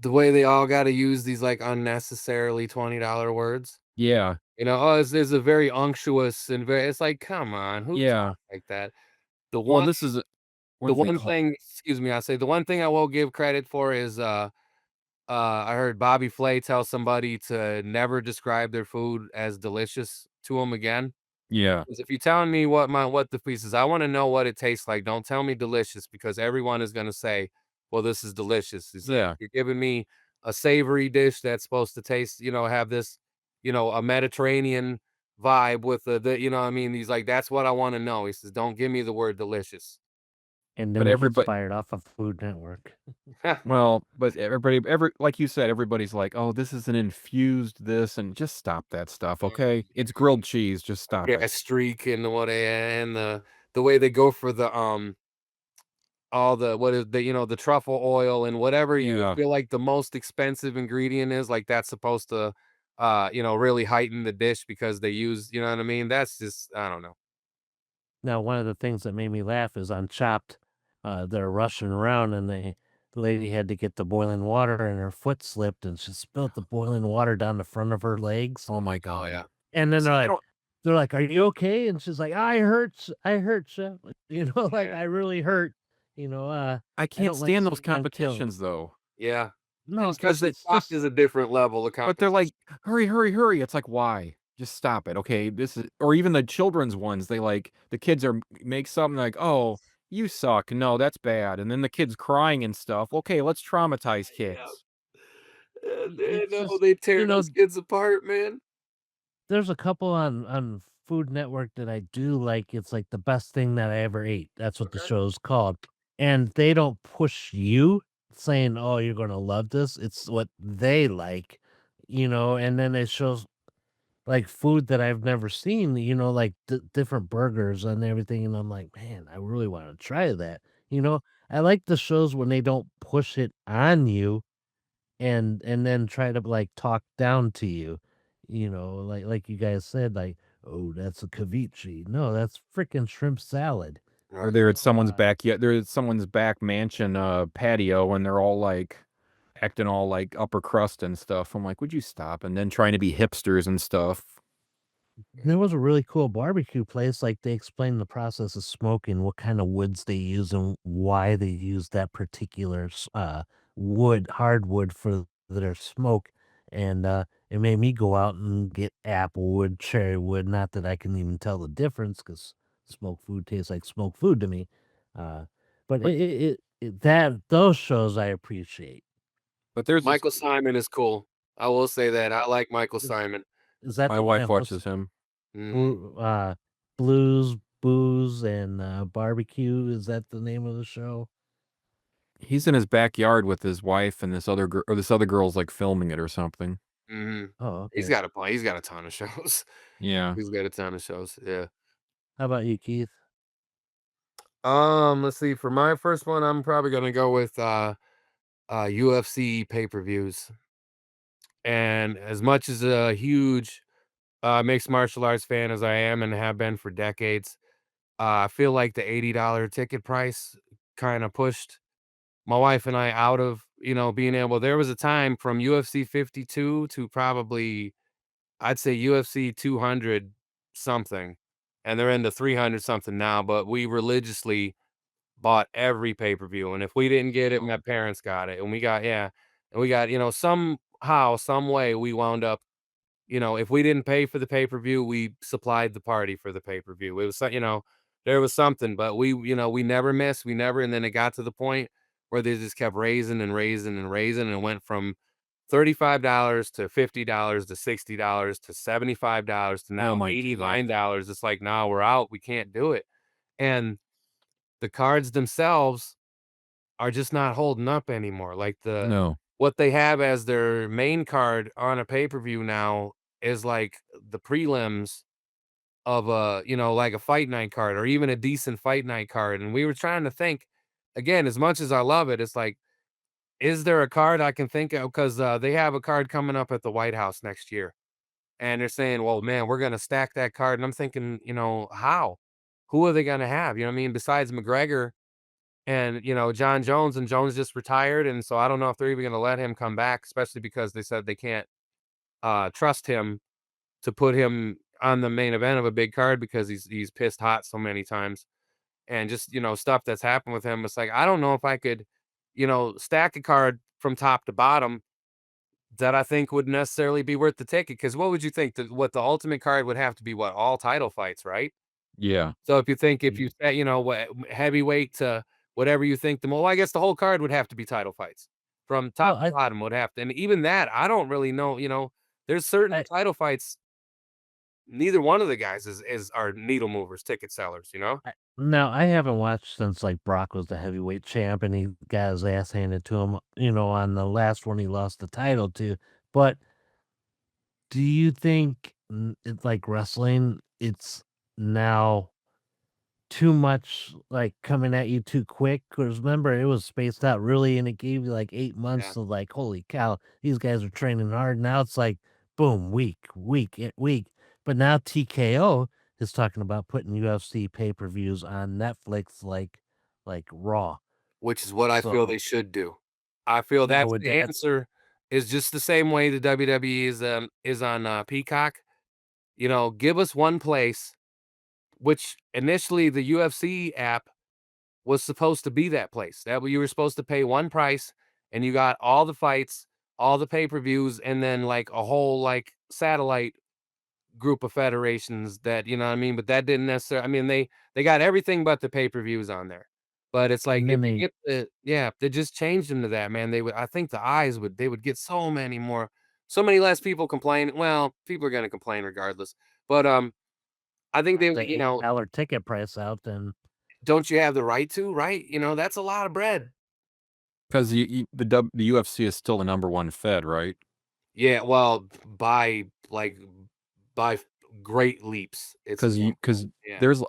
The way they all gotta use these, like, unnecessarily $20 words? Yeah, You know, "Oh, it's a very unctuous and very" it's like, "Come on, who yeah. talks like that?" The Well, one what the do they one call? thing excuse me, I say the one thing I will give credit for is, I heard Bobby Flay tell somebody to never describe their food as delicious to him again. Yeah, 'Cause if you're telling me what the piece is, I wanna know what it tastes like. Don't tell me delicious because everyone is gonna say, "Well, this is delicious." It's like, yeah. you're giving me a savory dish that's supposed to taste, have this, a Mediterranean vibe with the you know what I mean? He's like, "That's what I wanna know." He says, "Don't give me the word delicious." And But then he's everybody, fired off of Food Network. well, but like you said, everybody's like, "Oh, this is an infused this," and just stop that stuff, okay? It's grilled cheese, just stop Yeah, it. streak and the way they go for all the what is the truffle oil and whatever you Yeah. feel like the most expensive ingredient is, like, that's supposed to, really heighten the dish because they use you know what I mean? That's just I don't know. Now, one of the things that made me laugh is on Chopped, they're rushing around and the lady had to get the boiling water and her foot slipped and she spilled the boiling water down the front of her legs. Oh my Oh, god. yeah. And then See, I don't they're like, "Are you okay?" And she's like, I hurt, chef." Like Yeah. I really hurt. I I can't don't like stand those seeing young kills. competitions though. Yeah. No, Because because the it's Chopped just is a different level of But they're competition. like, "Hurry, hurry, hurry." It's like, "Why? Just stop it, okay? This is," or even the children's ones, they like the kids are make something like, "Oh, you suck. No, that's bad." And then the kids crying and stuff. Okay, let's traumatize Yeah. kids. And it's just they tear you know those kids apart, man. there's a couple on Food Network that I do like. It's like the best thing that I ever ate. That's what the Okay. show's called. And they don't push you saying, "Oh, you're gonna love this." It's what they like, and then it shows like food that I've never seen, like different burgers and everything. And I'm like, man, I really want to try that. I like the shows when they don't push it on you and then try to, like, talk down to you, like you guys said, like, "Oh, that's a ceviche." No, that's freaking shrimp salad. Or Right. they're at someone's they're at someone's back mansion, patio, and they're all, like, acting all, like, upper crust and stuff. I'm like, "Would you stop?" And then trying to be hipsters and stuff. There was a really cool barbecue place, like, they explained the process of smoking, what kinda woods they use, and why they use that particular wood hardwood for their smoke, and, it made me go out and get apple wood, cherry wood, not that I can even tell the difference, because smoked food tastes like smoked food to me, uh, but But those shows I appreciate. but there's this Michael Simon is cool. I will say that. I like Michael Is Simon. is that my the one wife that hosts watches him. Mhm. Blue Blues, Booze, and, Barbecue? Is that the name of the show? He's in his backyard with his wife and this other girl's, like, filming it or something. Mhm. Oh, He's okay. got he's got a ton of shows. Yeah. He's got a ton of shows, yeah. How about you, Keith? Let's see, for my first one, I'm probably gonna go with, UFC pay-per-views, and as much as a huge, mixed martial arts fan as I am and have been for decades, I feel like the $80 ticket price kinda pushed my wife and I out of, being able there was a time from UFC 52 to probably I'd say UFC 200 something, and they're into 300 something now, but we religiously bought every pay-per-view, and if we didn't get it, my parents got it, and we got yeah, and we got, somehow, some way we wound up, if we didn't pay for the pay-per-view, we supplied the party for the pay-per-view. It was there was something, but we never missed, we never and then it got to the point where they just kept raising and raising and raising, and it went from $35 to $50 to $60 to $75 to now Oh my god. $89. It's like, "Nah, we're out, we can't do it." And the cards themselves are just not holding up anymore. Like No. what they have as their main card on a pay-per-view now is like the prelims of like a fight night card or even a decent fight night card. And we were trying to think again, as much as I love it, it's like, is there a card I can think of? Because they have a card coming up at the White House next year. And they're saying, well, man, we're gonna stack that card. And I'm thinking, how? Who are they gonna have? You know what I mean? Besides McGregor and, John Jones, and Jones just retired, and so I don't know if they're even gonna let him come back, especially because they said they can't, trust him to put him on the main event of a big card because he's pissed hot so many times, and just, stuff that's happened with him. It's like, I don't know if I could, stack a card from top to bottom that I think would necessarily be worth the ticket. Because what would you think? What the ultimate card would have to be what? All title fights, right? Yeah. So if you think if Ye you set, what heavyweight to whatever you think well, I guess the whole card would have to be title fights. From top well, to bottom would have to and even that, I don't really know, there's certain I title fights, neither one of the guys is are needle movers, ticket sellers, you know? I now, I haven't watched since, like, Brock was the heavyweight champ and he got his ass handed to him, on the last one he lost the title to, but do you think, it's like wrestling, it's now too much, like, coming at you too quick? Because remember, it was spaced out really, and it gave you, like, 8 Yeah. months of, like, "Holy cow, these guys are training hard." Now it's like, boom, week, week, week. But now TKO is talking about putting UFC pay-per-views on Netflix like Raw. Which is what I feel So, they should do. I feel now that's would the that answer is just the same way the WWE is on, Peacock. Give us one place, which initially the UFC app was supposed to be that place. That way you were supposed to pay one price and you got all the fights, all the pay-per-views, and then like a whole like satellite group of federations that, you know what I mean? But that didn't necessarily I mean, they got everything but the pay-per-views on there. But it's like and if then you they get if they just changed them to that, man, I think the eyes they would get so many less people complain. Well, people are gonna complain regardless. But I think knock they, the $8 ticket price out, then don't you have the right to, right? That's a lot of bread. 'Cause the UFC is still the number 1 fed, right? Yeah, well, by great leaps, it's the 'Cause number you 1. because Yeah, there's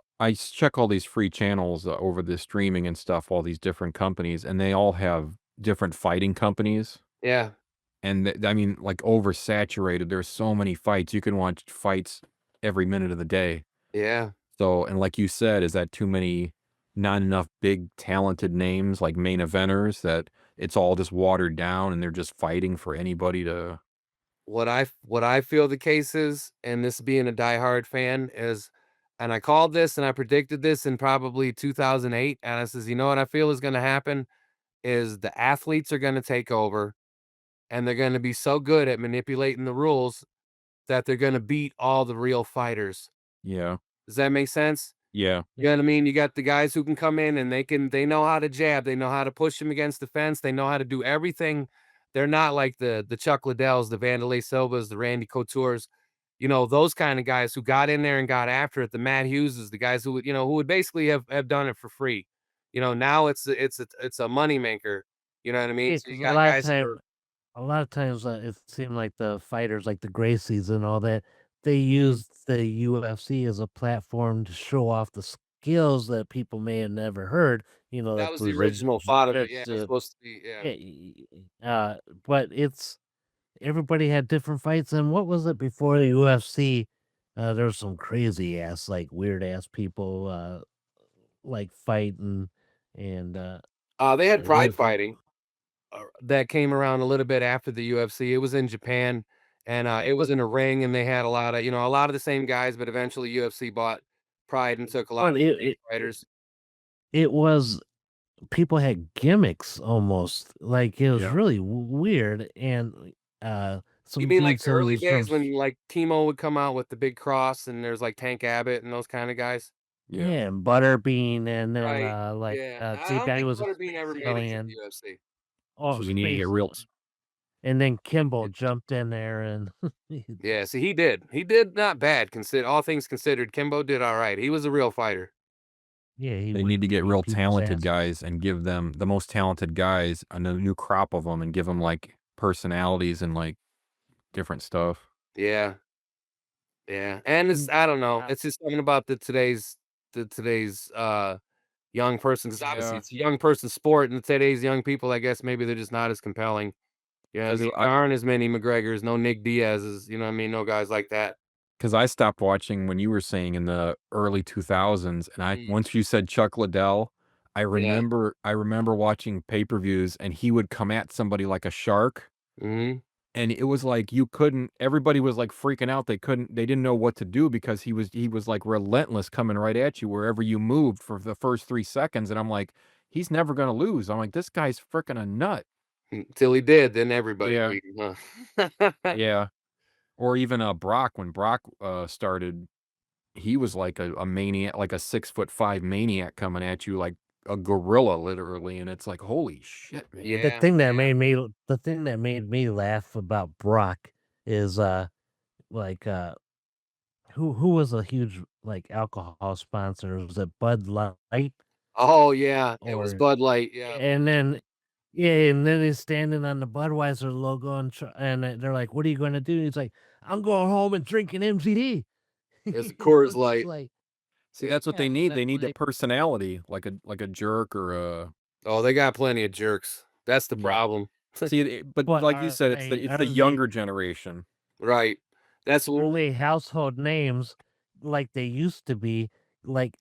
check all these free channels, over the streaming and stuff, all these different companies, and they all have different fighting companies, yeah, and I mean, like, oversaturated. There's so many fights. You can watch fights every minute of the day. yeah, So and like you said, is that too many not enough big talented names, like main eventers, that it's all just watered down and they're just fighting for anybody to what I feel the case is, and this being a diehard fan is, and I called this and I predicted this in probably 2008, and I says, you know what I feel is going to happen is the athletes are going to take over, and they're going to be so good at manipulating the rules that they're going to beat all the real fighters. Yeah. Does that make sense? Yeah. You know what I mean? You got the guys who can come in and they know how to jab, they know how to push him against the fence, they know how to do everything. They're not like the Chuck Liddells, the Vanderlei Silvas, the Randy Coutures, those kind of guys who got in there and got after it. The Matt Hugheses, the guys who would basically have done it for free. Now it's a moneymaker. You know what I mean? Yeah, So you 'cause got guys who are a lot of times, it seemed like the fighters, like the Gracies and all that, they Mhm. used the UFC as a platform to show off the skills that people may have never heard, That that was the was original thought of it. Yeah, just, it was supposed to be, yeah. yeah, but everybody had different fights, and what was it before the UFC? There was some crazy ass, like, weird ass people, like, fighting, and, They had they pride fighting. That came around a little bit after the UFC. It was in Japan, and, it was in a ring, and they had a lot of the same guys, but eventually UFC bought Pride and took a lot well, of the big fighters. it was people had gimmicks almost, like, it was Yeah. really weird, and, You some mean like dude the said he early was from days when, like, Timo would come out with the big cross, and there's, like, Tank Abbott and those kinda guys? Yeah. yeah, and Butterbean, and then, Right, yeah. I some don't guy think was Butterbean ever a made it to the alien. UFC. Oh, So we need to get space real. alien. And then Kimball It, jumped in there and Yeah, see, he did. He did not bad, consider all things considered. Kimbo did alright. He was a real fighter. yeah, he they would need to get beat real people's talented ass. guys and give them the most talented guys a new crop of them and give them like personalities and like different stuff. Yeah. Yeah, and it's Mm, I don't know, uh, it's just something about the today's young person, because obviously Yeah. it's a young person sport, and today's young people, I guess maybe they're just not as compelling. You know what I Because mean? There aren't as many McGregors, no Nick Diaz's, you know what I mean? No guys like that. I stopped watching when you were saying in the early 2000s, and I Mm, once you said Chuck Liddell, yeah. I remember watching pay-per-views, and he would come at somebody like a shark, Mhm. and it was like you couldn't everybody was, like, freaking out, they didn't know what to do because he was, like, relentless coming right at you wherever you moved for the first 3 seconds, and I'm like, "He's never gonna lose." I'm like, "This guy's freaking a nut." Till he did, then everybody Yeah, beat him, huh? yeah. Or even, Brock, when Brock, started, he was like a maniac, like a 6'5" maniac coming at you like a gorilla, literally, and it's like, "Holy shit, yeah, man." Yeah. the thing that made me laugh about Brock is, like, who was a huge, like, alcohol sponsor? Was it Bud Light? Oh, yeah, it was Or Bud Light, yeah. and then yeah, and then he's standing on the Budweiser logo and they're like, "What are you gonna do?" He's like, "I'm going home and drinking MCD." It's a You know, Coors it's just Light. like, See, that's what yeah, they that's need the like personality, like a jerk or a Oh, they got plenty of jerks. That's the yeah. problem. See, but but like you said, it's the younger generation. Right. That's are what they household names like they used to be? Like,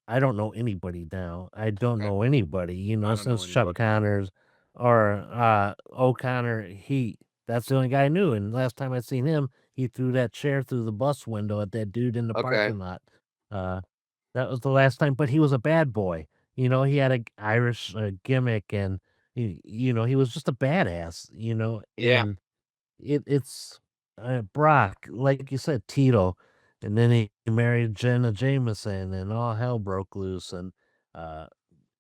I don't know anybody now. I don't okay. know anybody, I don't know since Chuck anybody. Connors or, O'Connor, that's the only guy I knew, and last time I seen him, he threw that chair through the bus window at that dude in the Okay. parking lot. Uh, that was the last time, but he was a bad boy. He had a Irish, gimmick, and he was just a badass, Yeah. and it's, Brock, like you said, Tito, and then he married Jenna Jameson, and all hell broke loose, and, uh,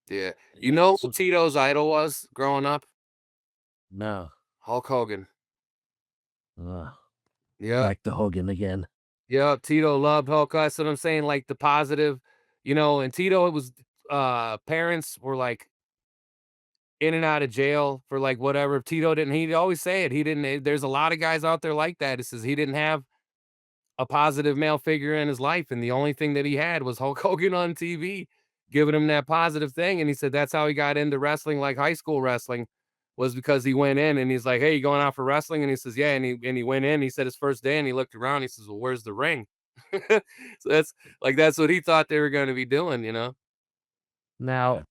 Yeah. You know who so Tito's idol was growing up? no, Hulk Hogan. ugh, Yeah. back to Hogan again. Yeah. Tito loved Hulk. That's what I'm saying. Like the positive, and Tito, it was parents were like in and out of jail for like whatever. Tito didn't, he'd always say it. He didn't, there's a lot of guys out there like that. It says he didn't have a positive male figure in his life, and the only thing that he had was Hulk Hogan on TV giving him that positive thing, and he said that's how he got into wrestling, like high school wrestling, was because he went in and he's like, "Hey, you going out for wrestling?" And he says, "Yeah," and he went in. He said his first day, and he looked around. He says, "Well, where's the ring?" So that's what he thought they were going to be doing. Now,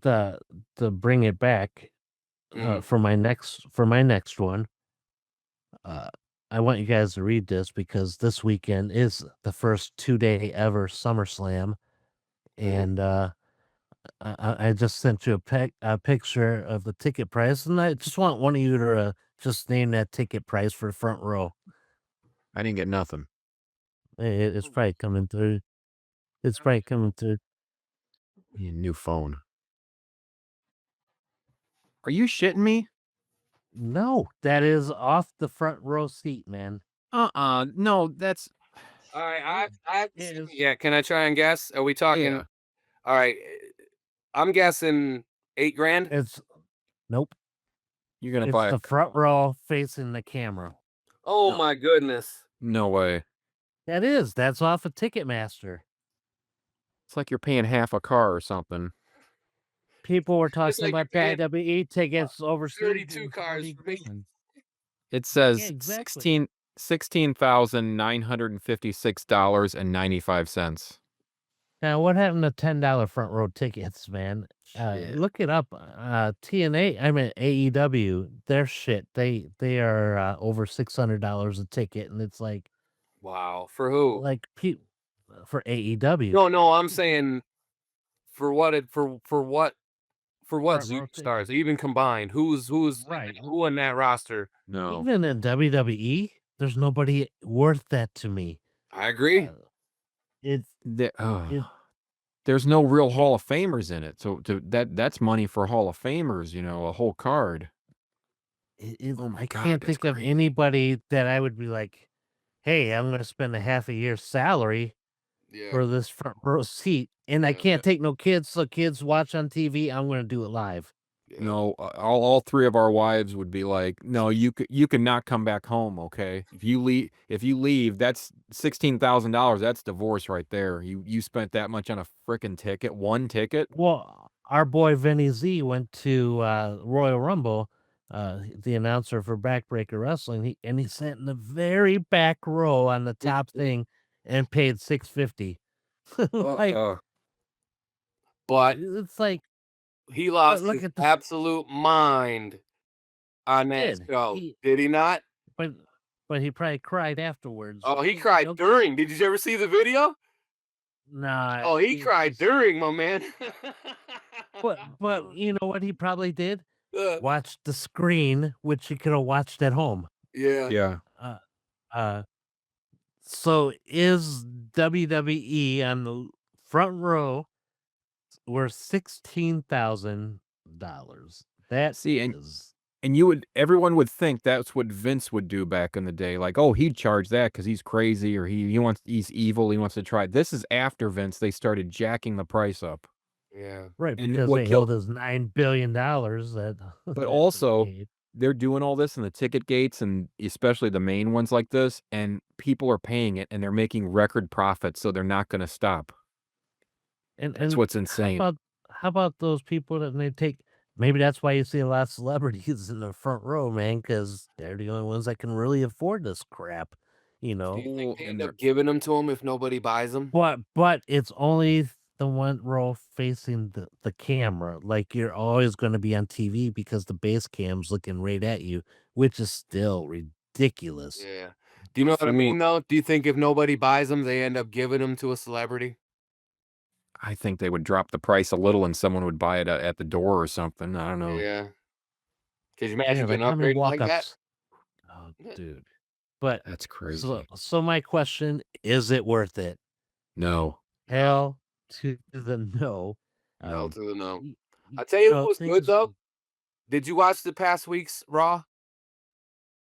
the to bring it back, Mhm. for my next one, Uh, I want you guys to read this because this weekend is the first 2-day ever SummerSlam, Mhm. and I just sent you a picture of the ticket price, and I just want one of you to just name that ticket price for front row. I didn't get nothing. It's probably coming through. It's probably coming through. Need a new phone. Are you shitting me? No, that is off the front row seat, man. No, that's All right, I It is. yeah. Can I try and guess? Are we talking? yeah. All right, I'm guessing 8 grand. It's nope. You're gonna It's buy a the front row facing the camera. Oh no, my goodness. no way. That's off of Ticketmaster. It's like you're paying half a car or something. People were It's talking like about you're paying WWE tickets overseas 32 being cars 40 for me. grand. It Yeah, says exactly. $16,956.95. Now, what happened to $10 front row tickets, man? Shit. Look it up. TNA, I mean AEW, their shit. They are over $600 a ticket, and it's Wow, for who? for AEW No, I'm saying for what it for what front row superstars tickets. even combined. Right. Who in that roster? No. Even in WWE, there's nobody worth that to me. I agree. Uh, it's There, it there's no real Hall of Famers in it. So that's money for Hall of Famers, a whole card. Oh my I God, can't that's think of crazy. anybody that I would be like, "Hey, I'm gonna spend a half a year's salary Yeah, for this front row seat, and I yeah, can't take no kids, so kids watch on TV. I'm gonna do it live." yeah. No, all three of our wives would be like, "No, you can not come back home, okay? If you leave, that's $16,000. That's divorce right there. You spent that much on a freaking ticket, one ticket? Well, our boy Vinny Z went to Royal Rumble, the announcer for Backbreaker Wrestling. He sat in the very back row on the top thing and paid $650. Like Uh, but it's like, he lost look his at the absolute mind on that kid. show. Did he not? But but he probably cried afterwards. Oh, he cried during. Did you ever see the video? Nah, Oh, he it cried just during, my man. but you know what he probably did? Uh, Watched the screen, which he could have watched at home. yeah. Yeah. Uh, uh, so is WWE on the front row worth $16,000? That See, is, and everyone would think that's what Vince would do back in the day. Like, oh, he'd charge that because he's crazy or he's evil. He wants to try. This is after Vince. They started jacking the price up. Yeah. right, And because what they owed killed, us $9 billion that but that they also paid. they're doing all this in the ticket gates and especially the main ones like this, and people are paying it and they're making record profits, so they're not going to stop. That's And what's insane. how about those people that they take maybe that's why you see a lot of celebrities in the front row, man, because they're the only ones that can really afford this crap, you Do know? you think Oh, they and end they're up giving them to him if nobody buys them? But it's only the one row facing the camera. Like you're always gonna be on TV because the base cam's looking right at you, which is still ridiculous. Yeah. Do you know what I fool. mean, though? Do you think if nobody buys them, they end up giving them to a celebrity? I think they would drop the price a little and someone would buy it at the door or something. I don't know. Yeah. Could you Yeah, imagine like getting how many upgraded like that? walk-ups? Oh, dude. But That's so crazy. so my question, is it worth it? No. No. Hell to the no. Hell Um, to the no. y- I tell you what know, was good, things. though. Did you watch the past week's Raw?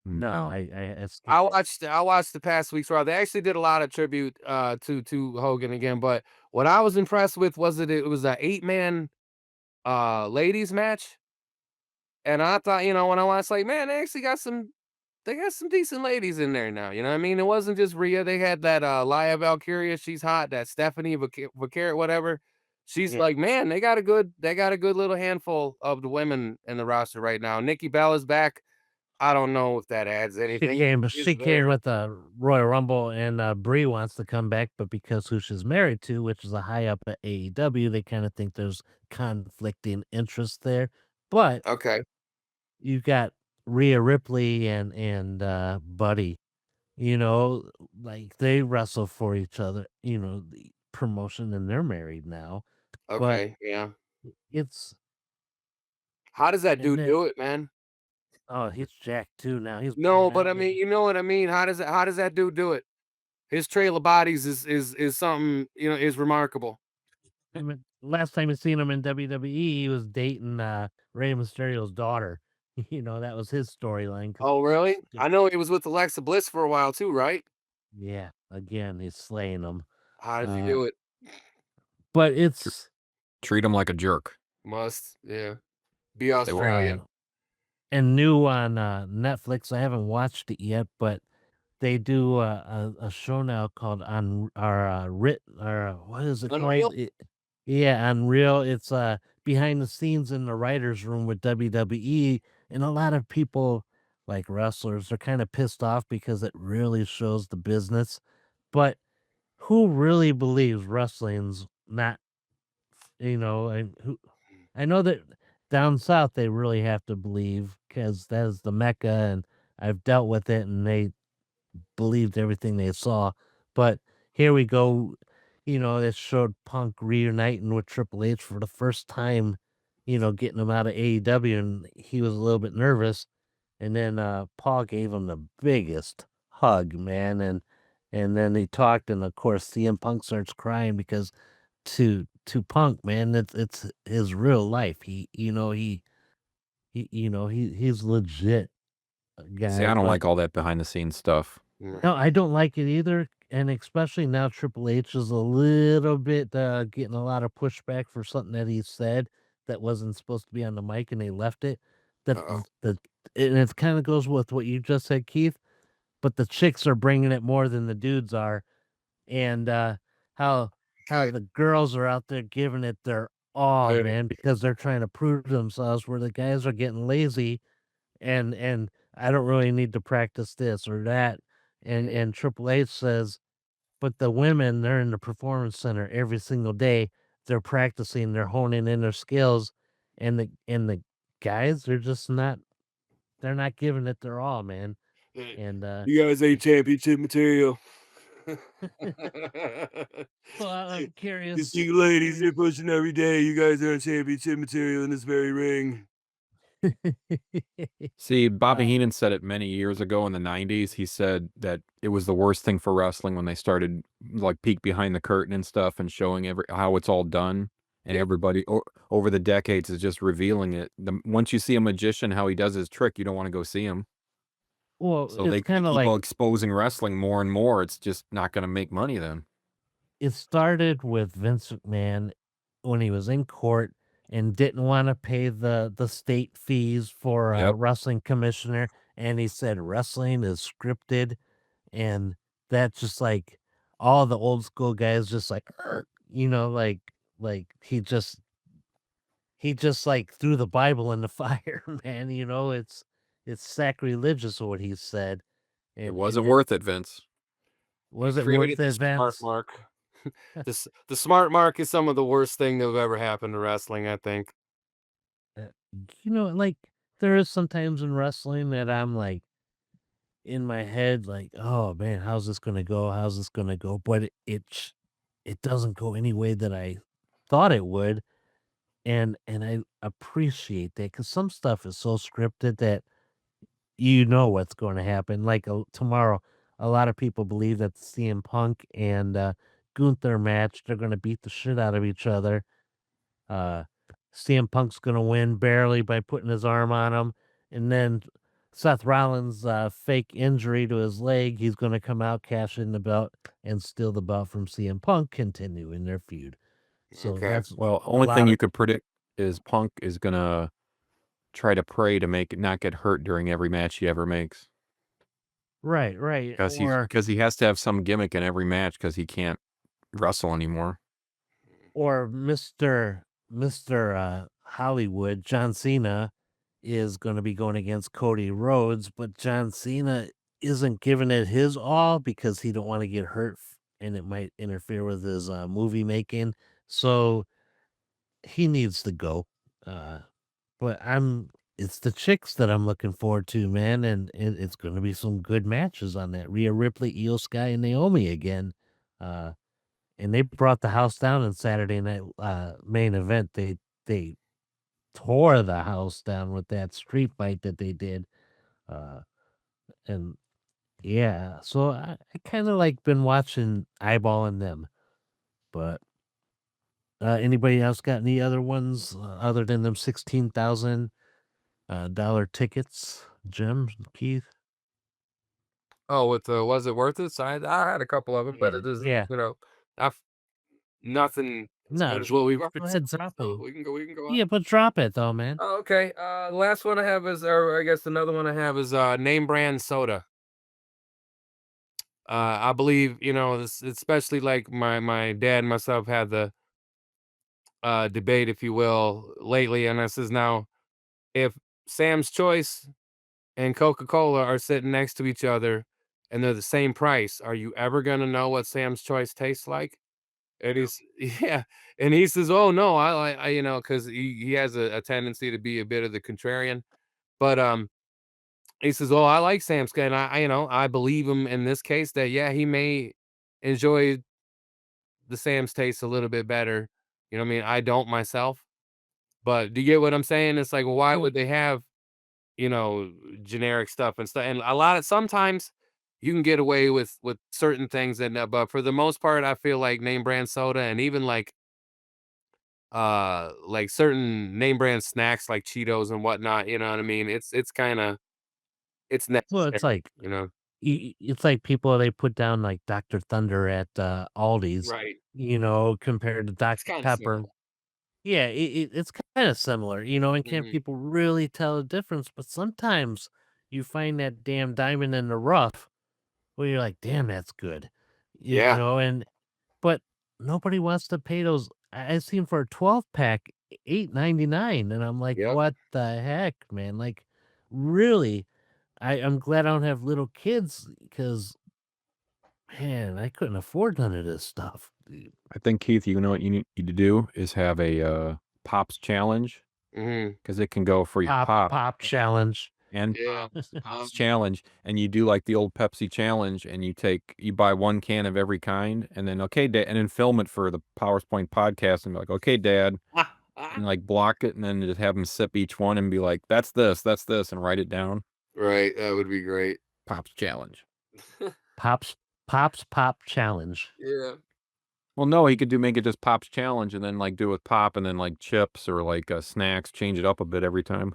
No, No. I I skipped it. watched the past week's Raw. They actually did a lot of tribute to Hogan again, but what I was impressed with was that it was a 8-man ladies match. And I thought, when I watched, like, man, they got some decent ladies in there now. You know what I mean? It wasn't just Rhea. They had that Laya Valkyria, she's hot, that Stephanie Vaquer, whatever. She's Yeah. like, man, they got a good little handful of the women in the roster right now. Nikki Bella's back. I don't know if that adds anything. She Is came there. with the Royal Rumble, and Brie wants to come back, but because who she's married to, which is a high up at AEW, they kind of think there's conflicting interests there. But Okay. you got Rhea Ripley and Buddy, like they wrestle for each other, the promotion, and they're married now. But Okay, yeah. it's How does that and dude then do it, man? oh, he's jacked too now. He's No, working but out I mean, getting you know what I mean? How does that dude do it? His trail of bodies is something, is remarkable. I mean, last time I seen him in WWE, he was dating Rey Mysterio's daughter. That was his storyline. Oh, really? Yeah, I know he was with Alexa Bliss for a while too, right? yeah, again, he's slaying them. How does he Uh, do it? but Tr- it's Treat him like a jerk. Must, yeah. Be They will. uh Australian. and new on Netflix. I haven't watched it yet, but they do a show now called on our writ or what is it Unreal? called? Yeah, Unreal. It's behind the scenes in the writers' room with WWE, and a lot of people like wrestlers are kind of pissed off because it really shows the business. But who really believes wrestling's not? And who I know that down south they really have to believe because that is the mecca, and I've dealt with it, and they believed everything they saw. But here we go, it showed Punk reuniting with Triple H for the first time, getting him out of AEW, and he was a little bit nervous. And then Paul gave him the biggest hug, man, and then he talked, and of course CM Punk starts crying because to Punk, man, it's his real life. He's legit See, guy, I don't but like all that behind the scenes stuff. Mm. no, I don't like it either, and especially now Triple H is a little bit, getting a lot of pushback for something that he said that wasn't supposed to be on the mic, and they left it. That Uh-oh. and it kinda goes with what you just said, Keith, but the chicks are bringing it more than the dudes are, and, how the girls are out there giving it their all, Hey. man, because they're trying to prove themselves where the guys are getting lazy and I don't really need to practice this or that. And Triple H says, but the women, they're in the performance center every single day. They're practicing, they're honing in their skills, and the guys, they're not giving it their all, man. Hey, And you guys ain't championship material. well, I'm These curious. two ladies, they're pushing every day. You guys aren't championship material in this very ring. See, Bobby uh, Heenan said it many years ago in the 90s. He said that it was the worst thing for wrestling when they started like peek behind the curtain and stuff and showing how it's all done. And Yeah. everybody over the decades is just revealing it. Once you see a magician how he does his trick, you don't want to go see him. well, So it's they kind of keep like on exposing wrestling more and more. It's just not going to make money then. it started with Vince McMahon when he was in court and didn't want to pay the state fees for a Yep. wrestling commissioner, and he said wrestling is scripted, and that just like all the old school guys just like like he just like threw the Bible in the fire, man. It's sacrilegious what he said, It and wasn't it worth it, Vince. He was it worth created the it, smart Vince? mark. The smart mark is some of the worst thing that have ever happened to wrestling, I think. Uh, like there is sometimes in wrestling that I'm like in my head, like, oh man, how's this gonna go? How's this gonna go? But it doesn't go any way that I thought it would, and I appreciate that because some stuff is so scripted that you know what's going to happen. Like tomorrow, a lot of people believe that the CM Punk and Gunther match, they're going to beat the shit out of each other. Uh, CM Punk's gonna win barely by putting his arm on him, and then Seth Rollins' fake injury to his leg, he's gonna come out, cash in the belt, and steal the belt from CM Punk, continuing their feud. So Okay. that's Well, a only thing lot of you could predict is Punk is gonna try to pray to make it not get hurt during every match he ever makes. right, right, Because he has to have some gimmick in every match because he can't wrestle anymore. or Mister Hollywood John Cena is going to be going against Cody Rhodes, but John Cena isn't giving it his all because he don't want to get hurt and it might interfere with his movie making. So he needs to go. Uh, but it's the chicks that I'm looking forward to, man, and it's going to be some good matches on that. Rhea Ripley, Io Sky, and Naomi again. Uh, and they brought the house down in Saturday night main event. They tore the house down with that street fight that they did. Uh, and yeah, so I kind of like been watching, eyeballing them. But anybody else got any other ones other than them $16,000 tickets? Jim, Keith? Oh, with the was it worth it? So I had a couple of them, but Yeah, it is, yeah. I've nothing as good No, as what we've go already ahead, seen, drop so it. we can go on. Yeah, but drop it though, man. Oh, okay. The last one I have is, or I guess another one I have is name brand soda. I believe, this, especially like my dad and myself had the debate, if you will, lately, and this is now, if Sam's Choice and Coca-Cola are sitting next to each other and they're the same price, are you ever gonna know what Sam's Choice tastes like? And he's yeah, and he says, "Oh no, because he has a tendency to be a bit of the contrarian." But he says, "Oh, I like Sam's," and I believe him in this case that yeah, he may enjoy the Sam's taste a little bit better. You know what I mean? I don't myself, but do you get what I'm saying? It's like, well, why Well, would they have you know generic stuff and stuff? And a lot of sometimes you can get away with certain things, and but for the most part, I feel like name brand soda and even like certain name brand snacks like Cheetos and whatnot, you know what I mean? It's kind of it's well, it's necessary, like you know? it's like people they put down like Dr. Thunder at Aldi's, Right. compared to It's Dr. kind of Pepper. similar. Yeah, it's kind of similar, and can't Hmm. people really tell the difference? But sometimes you find that damn diamond in the rough where you're like, damn, that's good, Yeah. and but nobody wants to pay those. I seen for a 12 pack, 8.99, and I'm like, Yep. what the heck, man? Like, really? I'm glad I don't have little kids because man, I couldn't afford none of this stuff. I think, Keith, you know what you need to do is have a, Pops challenge Hmm. because it can go for your pop Pop challenge. and Yeah. Pops challenge, and you do like the old Pepsi challenge, and you buy 1 can of every kind, and then, "Okay, Dad," and then film it for the PowerPoint podcast and be like, "Okay, Dad," and, like, block it, and then just have them sip each one and be like, that's this," and write it down. Right. That would be great. Pops challenge. Pops pop challenge. Yeah. Well, no, he could make it just Pops challenge and then, like, do it with pop and then, like, chips or, like, snacks, change it up a bit every time.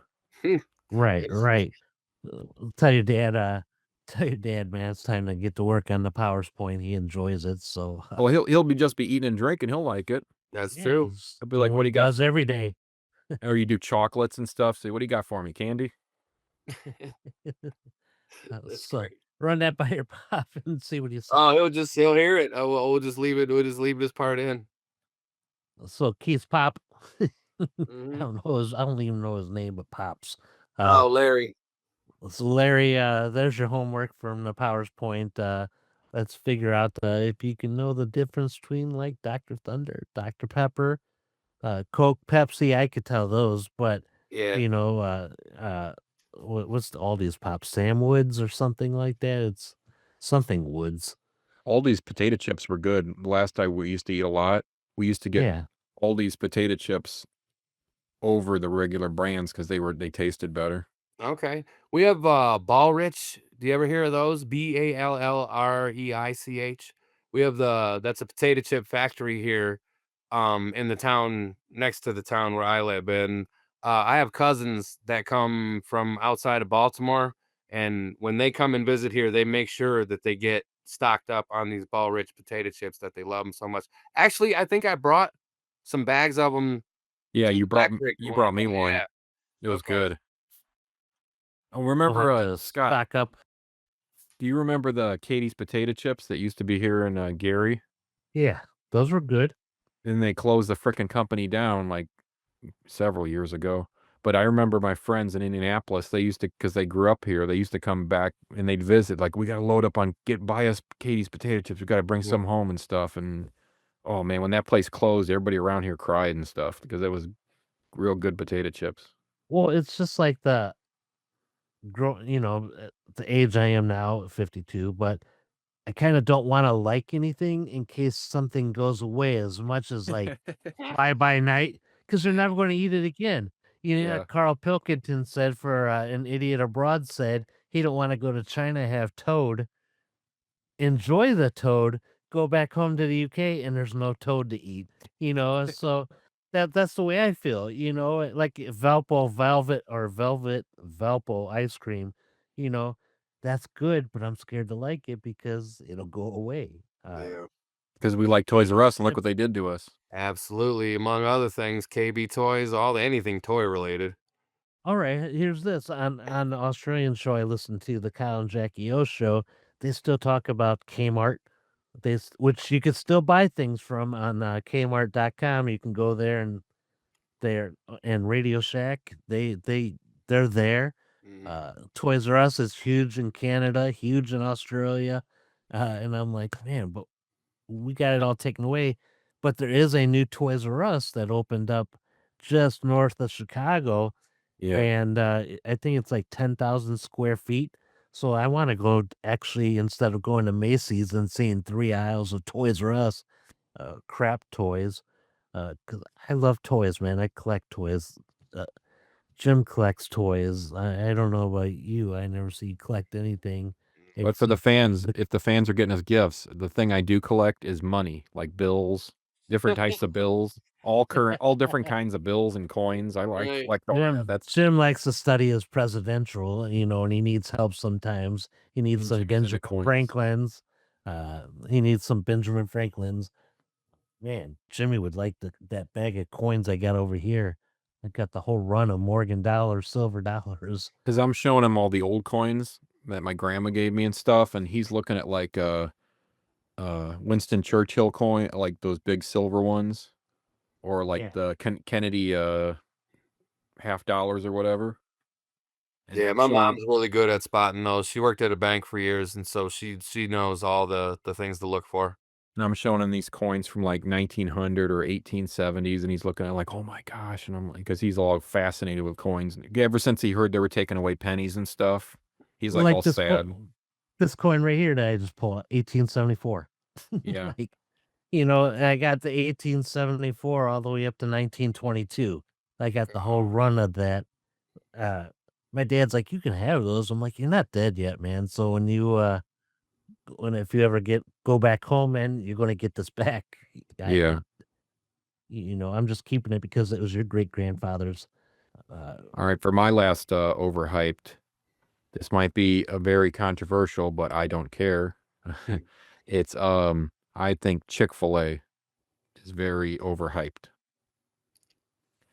Right, right. Tell your dad, man, it's time to get to work on the PowerPoint. He enjoys it, so Well, he'll be eating and drinking, he'll like it. That's yeah, true. he's He'll be doing like, what "What do he you got?" does every day. Or you do chocolates and stuff, say, "What do you got for me, candy?" That's So great. run that by your pop and see what he says. Oh, he'll hear it. Oh, we'll just leave it. We'll just leave this part in. So Keith's pop, Hmm. I don't even know his name, but pops. Uh, Oh, Larry. So Larry, there's your homework from the PowerPoint. Let's figure out if you can know the difference between like Dr. Thunder, Dr. Pepper, Coke, Pepsi. I could tell those, but Yeah. what's all these pops? Sam Woods or something like that. It's something Woods. Aldi's potato chips were good. The last time we used to eat a lot, we used to get Yeah, Aldi's potato chips over the regular brands because they tasted better. Okay. We have Ballrich. Do you ever hear of those? Ballreich. We have that's a potato chip factory here in the town next to the town where I live. And I have cousins that come from outside of Baltimore, and when they come and visit here, they make sure that they get stocked up on these Ballrich potato chips that they love them so much. Actually, I think I brought some bags of them Yeah, to the Black Creek you one. brought me one. Yeah. It was Okay. good. Oh, we'll remember, have to Scott, stock up. do you remember the Katie's potato chips that used to be here in, Gary? Yeah, those were good. And they closed the frickin' company down, like, several years ago. But I remember my friends in Indianapolis, they used to, because they grew up here, they used to come back and they'd visit, like, "We gotta load up on buy us Katie's potato chips, we gotta bring Mhm. some home and stuff," and, oh, man, when that place closed, everybody around here cried and stuff because it was real good potato chips. Well, it's just like the age I am now, 52, but I kinda don't wanna like anything in case something goes away as much as, like, fly by night, because 'cause they're never gonna eat it again. You know, Yeah. Carl Pilkington said for, An Idiot Abroad said he don't wanna go to China, have toad, enjoy the toad, go back home to the UK, and there's no toad to eat, so that's the way I feel, like Valpo velvet or velvet Valpo ice cream, you know, that's good, but I'm scared to like it because it'll go away. Yeah. Because we like Toys R Us, and look what they did to us. Absolutely. Among other things, KB toys, all anything toy related. All right, here's this. On the Australian show I listened to, the Kyle and Jackie O show, they still talk about Kmart. Which you could still buy things from on Kmart.com. You can go there and Radio Shack. They're there. Mhm. Toys R Us is huge in Canada, huge in Australia. And I'm like, man, but we got it all taken away. But there is a new Toys R Us that opened up just north of Chicago, Yeah. and I think it's like 10,000 square feet. So I want to go actually instead of going to Macy's and seeing 3 aisles of Toys R Us, crap toys, because I love toys, man. I collect toys. Uh, Jim collects toys. I don't know about you. I never see you collect anything But for the except fans, the if the fans are getting us gifts, the thing I do collect is money, like bills, different types of bills, all different kinds of bills and coins. I Right. collect all that. Jim. That's Jim likes to study his presidential, and he needs help sometimes. He needs and some Jimmy's into Benjamin coins. Franklin's. He needs some Benjamin Franklin's. Man, Jimmy would like that bag of coins I got over here. I got the whole run of Morgan dollars, silver dollars. Because I'm showing him all the old coins that my grandma gave me and stuff, and he's looking at like Winston Churchill coin, like those big silver ones, or like Yeah. the Kennedy half dollars or whatever. And Yeah, I'm my showing mom's really good at spotting those. She worked at a bank for years, and so she knows all the things to look for. and I'm showing him these coins from like 1900 or 1870s, and he's looking at like, oh my gosh, and I'm like, because he's all fascinated with coins. Ever since he heard they were taking away pennies and stuff, he's like Like all sad. this coin right here that I just pulled out, 1874. Yeah, Like, I got the 1874 all the way up to 1922. I got the whole run of that. Uh, my dad's like, "You can have those." I'm like, "You're not dead yet, man. So if you ever go back home, man, you're gonna get this back." yeah. I'm just keeping it because it was your great grandfather's. Uh, All right, for my last overhyped, this might be a very controversial, but I don't care. Mm. It's I think Chick-fil-A is very overhyped.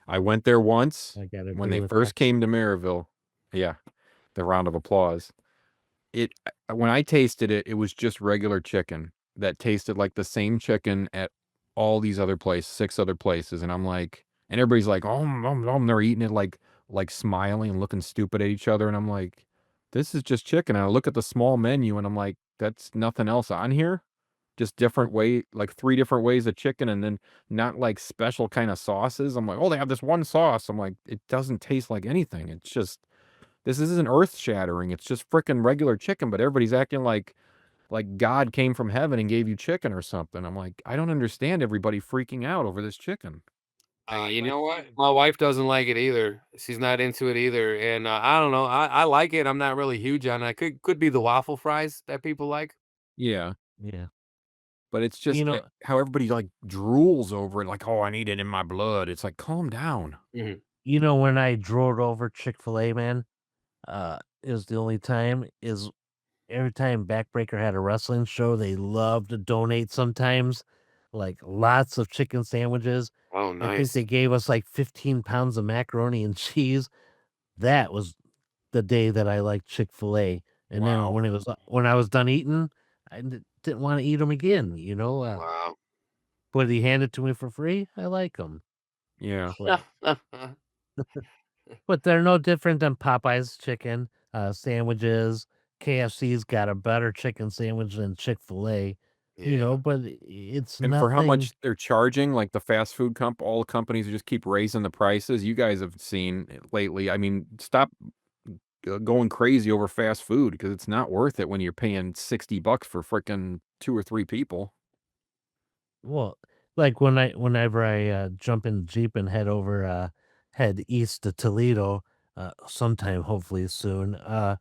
I went there once I gotta when agree they with first that. came to Maryville. Yeah, the round of applause. It when I tasted it, it was just regular chicken that tasted like the same chicken at all these other places, 6 other places, and I'm like, and everybody's like, they're eating it like smiling and looking stupid at each other, and I'm like, this is just chicken. And I look at the small menu and I'm like, that's nothing else on here. Just different way, like 3 different ways of chicken, and then not like special kind of sauces. I'm like, oh, they have this one sauce. I'm like, it doesn't taste like anything. It's just this isn't earth shattering. It's just freaking regular chicken, but everybody's acting like God came from heaven and gave you chicken or something. I'm like, I don't understand everybody freaking out over this chicken. You know what? My wife doesn't like it either. She's not into it either, and I don't know. I like it. I'm not really huge on it. Could be the waffle fries that people like. Yeah, Yeah. but it's You just know, how everybody like drools over it, like, oh, I need it in my blood. It's like, calm down. Mhm. when I drove over Chick-fil-A, man, is the only time is every time Backbreaker had a wrestling show, they love to donate sometimes, like lots of chicken sandwiches. Oh, I think nice. they gave us like 15 pounds of macaroni and cheese. That was the day that I liked Chick-fil-A. And then Wow. when I was done eating, I didn't want to eat them again, Wow. but he handed to me for free. I like them. Yeah. But they're no different than Popeye's chicken, sandwiches. KFC's got a better chicken sandwich than Chick-fil-A. Yeah. but it's And for how nothing. much they're charging, like the fast food all companies just keep raising the prices. You guys have seen it lately. I mean, stop going crazy over fast food because it's not worth it when you're paying $60 for frickin' 2 or 3 people. Well, like whenever I jump in the Jeep and head east to Toledo, sometime hopefully soon. I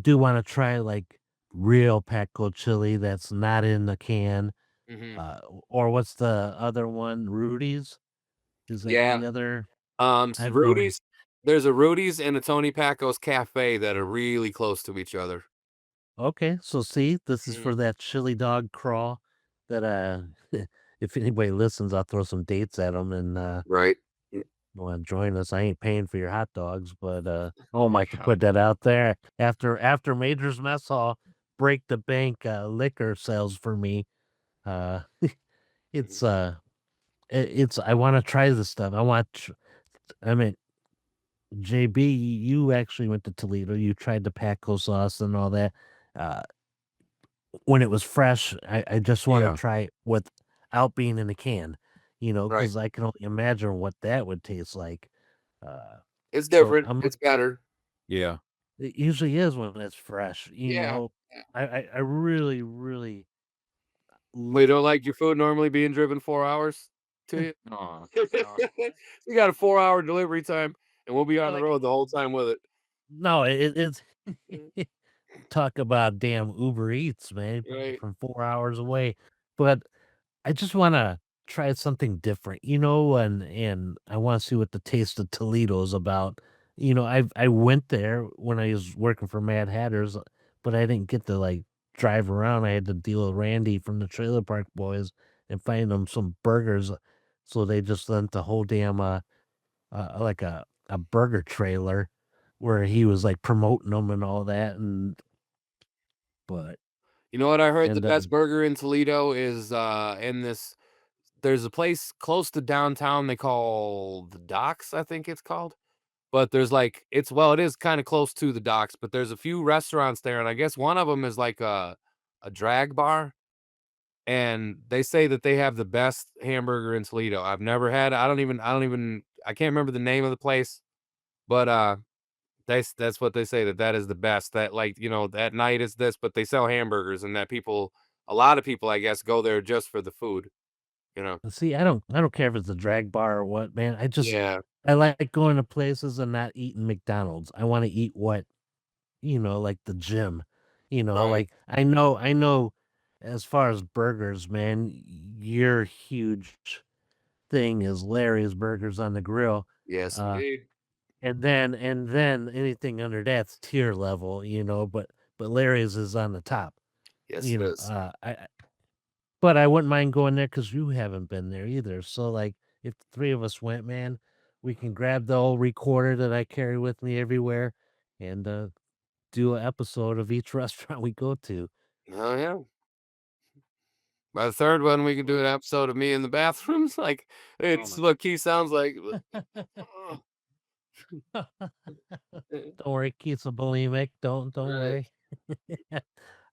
do want to try like real Patco chili that's not in the can. Mhm. Or what's the other one? Rudy's? Is that Yeah. the other? I've known. Rudy's there's a Rudy's and a Tony Pacco's Cafe that are really close to each other. Okay, so see, this is Mhm. for that chili dog crawl that if anybody listens, I'll throw some dates at them and Right. Mm. want to join us. I ain't paying for your hot dogs, but Oh my like to god. put that out there. After Major's Mess Hall break the bank liquor sales for me, uh Mhm. it's it's I want to try this stuff. I mean, JB, you actually went to Toledo. You tried the Paco sauce and all that. Uh, when it was fresh, I just want to Yeah. try it without being in a can, Right. because I can only imagine what that would taste like. Uh, It's so different. I'm It's better. Yeah. It usually is when it's fresh. Yeah. Yeah. I really, really Well, you l- don't like your food normally being driven 4 hours to you? Aw, aw. We got a 4-hour delivery time, and we'll be on the like road the whole time with it. no, it's Mm. talk about damn Uber Eats, man, Right. from 4 hours away. But I just wanna try something different, and I wanna see what the taste of Toledo is about. I went there when I was working for Mad Hatters, but I didn't get to, like, drive around. I had to deal with Randy from the Trailer Park Boys and find them some burgers, so they just lent the whole damn, like a burger trailer where he was, like, promoting them and all that, but You know what I heard the and, best burger in Toledo is, in this there's a place close to downtown they call the Docks, I think it's called. But there's like it is kinda close to the docks, but there's a few restaurants there, and I guess one of them is like a drag bar, and they say that they have the best hamburger in Toledo. I've never had it. I can't remember the name of the place, but, that's what they say, that that is the best, that, like, that night is this, but they sell hamburgers and that a lot of people, I guess, go there just for the food, you know? see, I don't care if it's a drag bar or what, man. Yeah, I like going to places and not eating McDonald's. I wanna eat like the gym, right. like, I know as far as burgers, man, your huge thing is Larry's Burgers on the Grill, Yes, uh, indeed. and then anything under that's tier level, but Larry's is on the top, Yes, it is. but I wouldn't mind going there because you haven't been there either. So, like, if the 3 of us went, man, we can grab the old recorder that I carry with me everywhere and, do an episode of each restaurant we go to. Oh, yeah. By the 3rd one, we could do an episode of me in the bathrooms, like, Oh it's my what Keith sounds like. Don't worry, Keith's a bulimic. Don't Right. worry.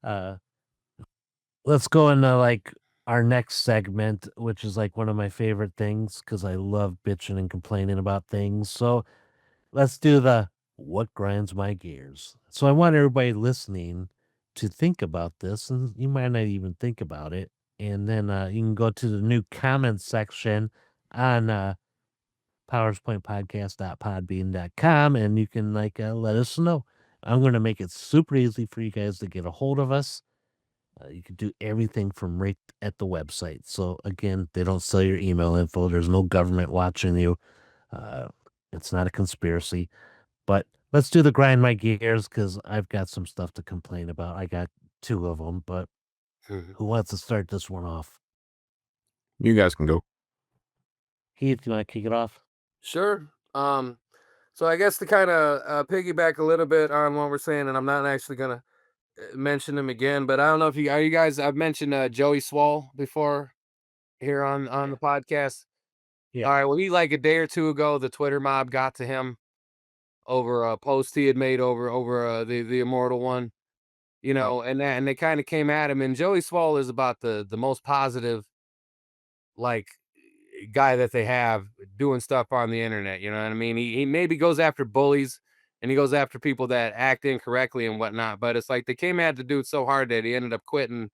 Uh, let's go into, like, our next segment, which is, like, one of my favorite things because I love bitching and complaining about things. So let's do the what grinds my gears. So I want everybody listening to think about this, and you might not even think about it. And then you can go to the new comments section on powerspointpodcast.podbean.com and you can let us know. I'm going to make it super easy for you guys to get a hold of us. You can do everything from right at the website. So again, they don't sell your email info. There's no government watching you. Uh, it's not a conspiracy. But let's do the grind my gears because I've got some stuff to complain about. I got two of them, but who wants to start this one off? You guys can go. Heath, you want to kick it off? Sure. So I guess to kinda, piggyback a little bit on what we're saying, and I'm not actually gonna, mention him again, but I don't know if you guys I've mentioned, Joey Swall before here on Yeah. the podcast. Yeah. Alright, well, he like a day or 2 ago, the Twitter mob got to him over a post he had made over, the Immortal One. and they kind of came at him. And Joey Swall is about the most positive, like, guy that they have doing stuff on the internet. You know what I mean? He maybe goes after bullies and he goes after people that act incorrectly and whatnot. But it's like they came at the dude so hard that he ended up quitting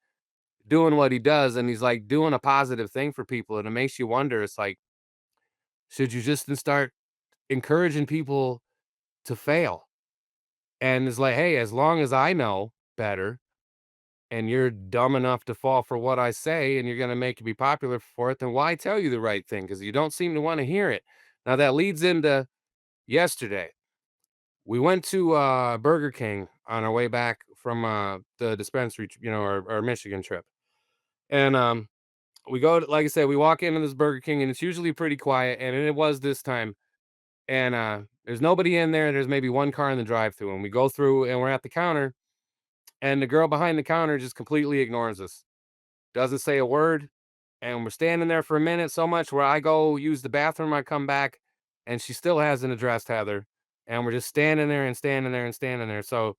doing what he does, and he's like doing a positive thing for people. And it makes you wonder. It's like, should you just start encouraging people to fail? And it's like, hey, as long as I know better and you're dumb enough to fall for what I say and you're going to make me popular for it, then why tell you the right thing? Because you don't seem to want to hear it. Now, that leads into yesterday. We went to Burger King on our way back from the dispensary, our Michigan trip. And we go, like I said, we walk into this Burger King and it's usually pretty quiet. And it was this time. And there's nobody in there. There's maybe one car in the drive through. And we go through and we're at the counter. And the girl behind the counter just completely ignores us, doesn't say a word. And we're standing there for a minute, so much where I go use the bathroom, I come back, and she still hasn't addressed Heather. And we're just standing there and standing there and standing there. So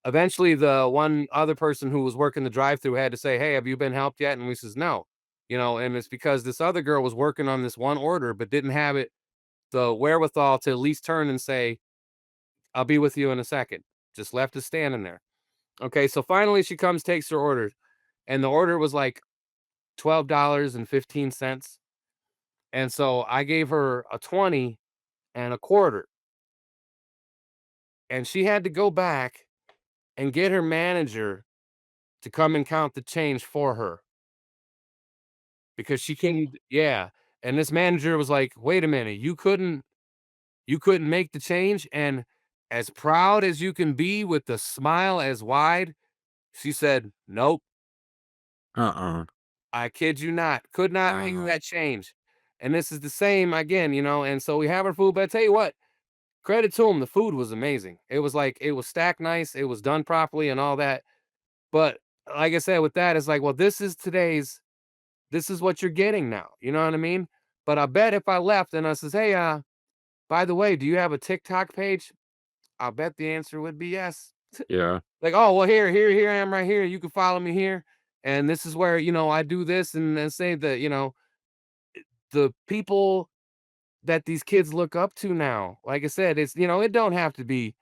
eventually, the one other person who was working the drive through had to say, "Hey, have you been helped yet?" And we says, "No." And it's because this other girl was working on this one order, but didn't have the wherewithal to at least turn and say, "I'll be with you in a second." Just left us standing there. Okay, so finally she comes, takes her order, and the order was like $12.15. And so I gave her a 20 and a quarter. And she had to go back and get her manager to come and count the change for her because she couldn't, yeah. And this manager was like, "Wait a minute, you couldn't make the change?" And as proud as you can be with the smile as wide, she said, "Nope, Uh-uh. I kid you not, could not make Uh, that change." And this is the same again, and so we have our food, but I tell you what, credit to them, the food was amazing. It was like it was stacked nice, it was done properly and all that. But like I said, with that, it's like, well, this is what you're getting now. You know what I mean? But I bet if I left and I says, "Hey, by the way, do you have a TikTok page?" I bet the answer would be yes. yeah. Like, "Oh, well, here I am right here. You can follow me here. And this is where, I do this and say that, the people that these kids look up to now. Like I said, it don't have to be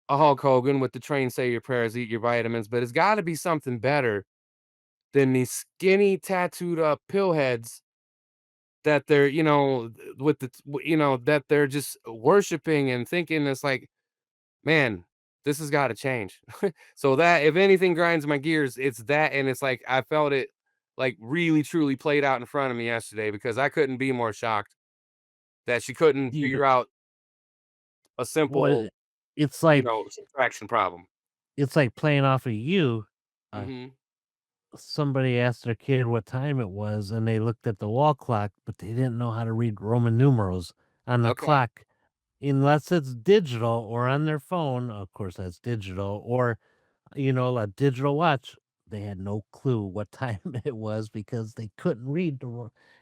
a Hulk Hogan with the train say your prayers, eat your vitamins, but it's got to be something better than these skinny tattooed up pillheads that they're, with that they're just worshiping and thinking it's like, man, this has got to change. So that if anything grinds my gears, it's that, and it's like I felt it like really truly played out in front of me yesterday because I couldn't be more shocked that she couldn't You figure out a simple, what it's like subtraction problem. it's like playing off of you. Uh, Mhm. Somebody asked their kid what time it was, and they looked at the wall clock, but they didn't know how to read Roman numerals on the Okay. clock unless it's digital or on their phone. Of course, that's digital, or a digital watch. They had no clue what time it was because they couldn't read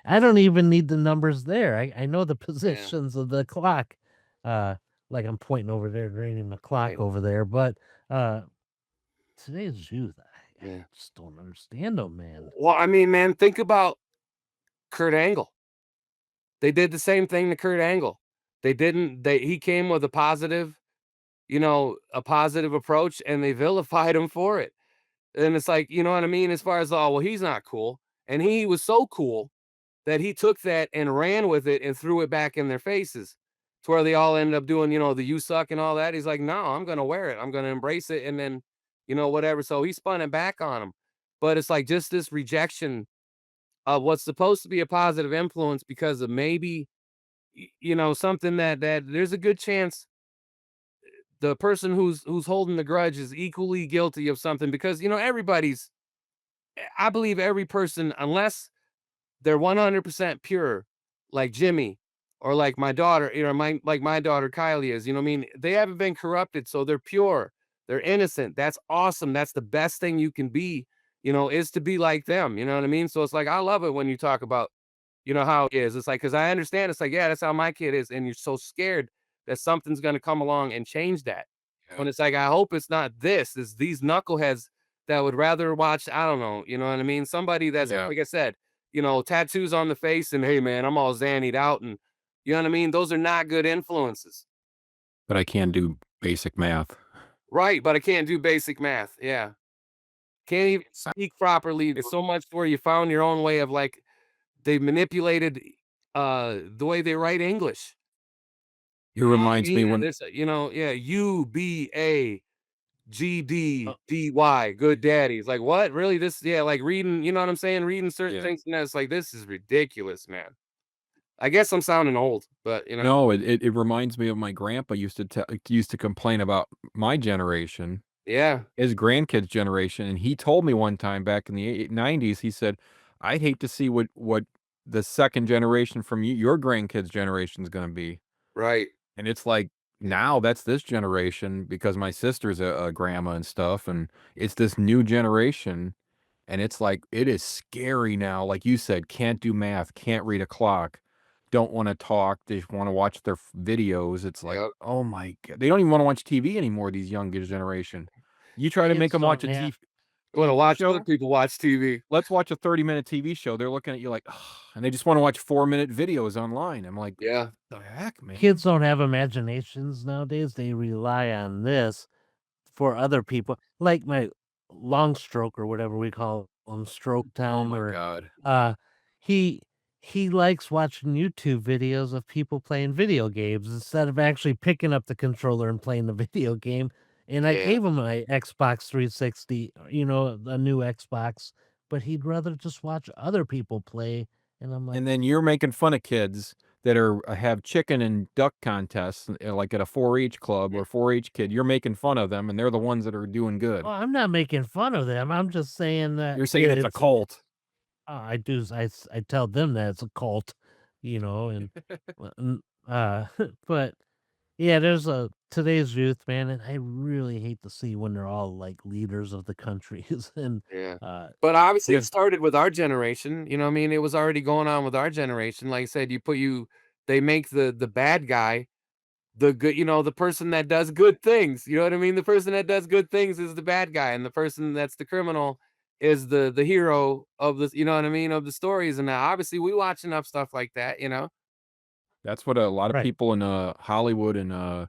I don't even need the numbers there. I know the Yeah. positions of the clock. Uh, like I'm pointing over there, reading the clock Right. over there. But today's youth, I Yeah. just don't understand them, man. Well, I mean, man, think about Kurt Angle. They did the same thing to Kurt Angle. They didn't they he came with a positive approach and they vilified him for it. And it's like, you know what I mean? As far as, oh, well, he's not cool. And he was so cool that he took that and ran with it and threw it back in their faces to where they all ended up doing, the you suck and all that. He's like, no, I'm going to wear it. I'm going to embrace it. And then, whatever. So he spun it back on him. But it's like just this rejection of what's supposed to be a positive influence because of maybe, something that there's a good chance the person who's holding the grudge is equally guilty of something because, I believe every person, unless they're 100% pure, like Jimmy, or like my daughter, my daughter Kylie is. You know what I mean? They haven't been corrupted, so they're pure, they're innocent. That's awesome. That's the best thing you can be. Is to be like them. You know what I mean? So it's like I love it when you talk about, how it is. It's like because I understand. It's like, yeah, that's how my kid is, and you're so scared that something's gonna come along and change that. when it's like, I hope it's not this. It's these knuckleheads that would rather watch, I don't know, you know what I mean? Somebody that's, Yeah. like I said, tattoos on the face and hey man, I'm all zannied out and you know what I mean? Those are not good influences. But I can do basic math. Right, but I can't do basic math. Yeah. Can't even So speak properly. It's so much where you found your own way of like they manipulated the way they write English. it reminds me Yeah, when there's yeah, UBA Oh, GDDY, good daddies. Like what? Really? This yeah, like reading, you know what I'm saying? Reading certain yeah. things and it's like this is ridiculous, man. I guess I'm sounding old, but No, it reminds me of my grandpa used to complain about my generation, yeah, his grandkids' generation, and he told me one time back in the 90s, he said, "I'd hate to see what the second generation from your grandkids' generation is gonna be." right. And it's like, now that's this generation because my sister's a grandma and stuff, and it's this new generation, and it's like, it is scary now, like you said, can't do math, can't read a clock, don't wanna talk, they just wanna watch their videos, it's like, Yep. oh my god, they don't even wanna watch TV anymore, these younger generation. You try to make kids them watch don't a have. Want to TV watch other show, people watch TV. let's watch a 30-minute TV show, they're looking at you like, "Ugh," and they just wanna watch 4-minute videos online, I'm like, Yeah. "The heck, man?" Kids don't have imaginations nowadays. They rely on this for other people, like my long stroke or whatever we call him, stroke Oh time, my or god. uh, he he likes watching YouTube videos of people playing video games instead of actually picking up the controller and playing the video game. And I Yeah. gave him my Xbox 360, a new Xbox, but he'd rather just watch other people play. And I'm like, And then you're making fun of kids that have chicken and duck contests, like at a 4-H club or 4-H kid. You're making fun of them, and they're the ones that are doing oh, good. I'm not making fun of them. I'm just saying that You're saying it's a it's cult. I do. I tell them that it's a cult, and n- uh, but yeah, there's a today's youth, man, and I really hate to see when they're all like leaders of the countries and Yeah. uh, But obviously it Yeah, started with our generation, you know what I mean? It was already going on with our generation. Like I said, they make the bad guy the good, the person that does good things. You know what I mean? The person that does good things is the bad guy, and the person that's the criminal is the hero of this, you know what I mean, of the stories. And now obviously we watch enough stuff like that. that's what a lot of right. people in Hollywood and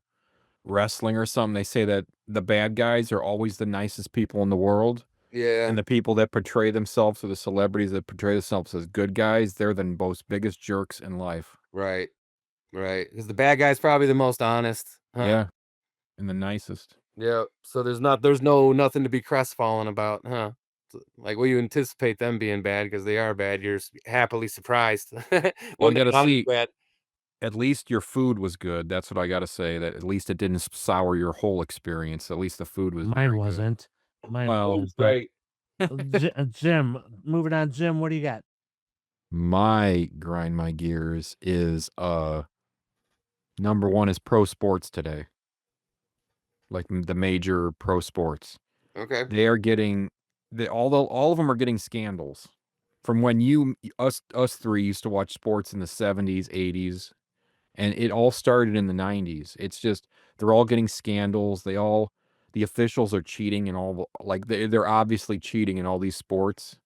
wrestling or something. They say that the bad guys are always the nicest people in the world, Yeah, and the people that portray themselves, or the celebrities that portray themselves as good guys, they're the most biggest jerks in life. right, right. Because the bad guy's probably the most honest. Huh. Yeah, and the nicest. Yeah. So there's no nothing to be crestfallen about, huh? Like, well, you anticipate them being bad because they are bad. You're happily surprised Well, I when they're gotta not as see. bad. At least your food was good, that's what I gotta say, that at least it didn't sour your whole experience, at least the food was Mine very good. wasn't. Mine Well, wasn't. But Jim, moving on, Jim, what do you got? my grind my gears is, number 1 is pro sports today, like, the major pro sports. Okay. They are getting all of them are getting scandals from when us 3 used to watch sports in the '70s, '80s, and it all started in the '90s. It's just they're all getting scandals. The officials are cheating in like they're obviously cheating in all these sports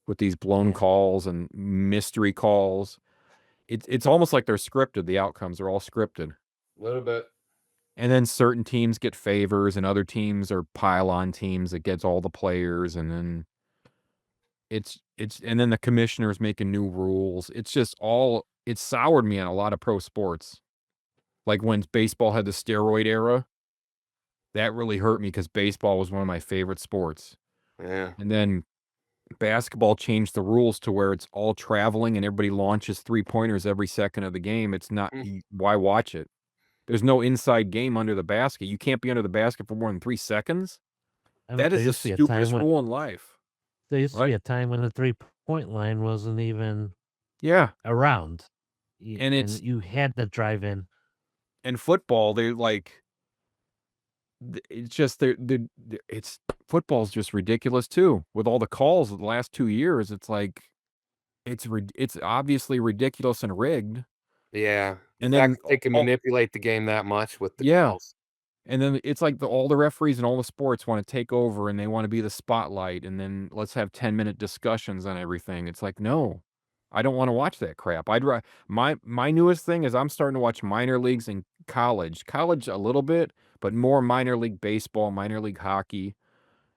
with these blown Yeah. calls and mystery calls. It's almost like they're scripted. The outcomes are all scripted. A little bit. And then certain teams get favors and other teams are pile-on teams that gets all the players, and then and then the commissioner's making new rules. It's soured me on a lot of pro sports. Like when baseball had the steroid era, that really hurt me because baseball was one of my favorite sports. Yeah. And then basketball changed the rules to where it's all traveling and everybody launches three-pointers every second of the game. It's not Mm. why watch it? There's no inside game under the basket. You can't be under the basket for more than 3 seconds? I mean, That is the stupidest rule in life. there used to be Right? a time when the 3-point line wasn't even Yeah. around, And and you had to drive in. football, they like it's just it's football's just ridiculous too. With all the calls of the last 2 years, it's like it's obviously ridiculous and rigged. Yeah. The And fact then that they can manipulate the game that much with the yeah, calls. And then it's like all the referees and all the sports wanna take over, and they wanna be the spotlight, and then let's have 10-minute discussions on everything. It's like, "No, I don't wanna watch that crap." My newest thing is I'm starting to watch minor leagues and college. College a little bit, but more minor league baseball, minor league hockey,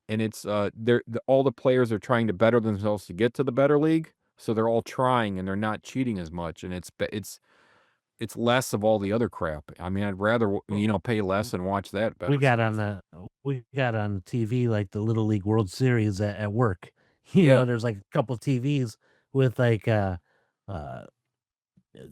and it's, all the players are trying to better themselves to get to the better league, so they're all trying, and they're not cheating as much, and it's less of all the other crap. I mean, I'd rather, pay less and watch that We better got stuff. on the we got on TV like the Little League World Series at work. Yeah, There's like a couple TVs with uh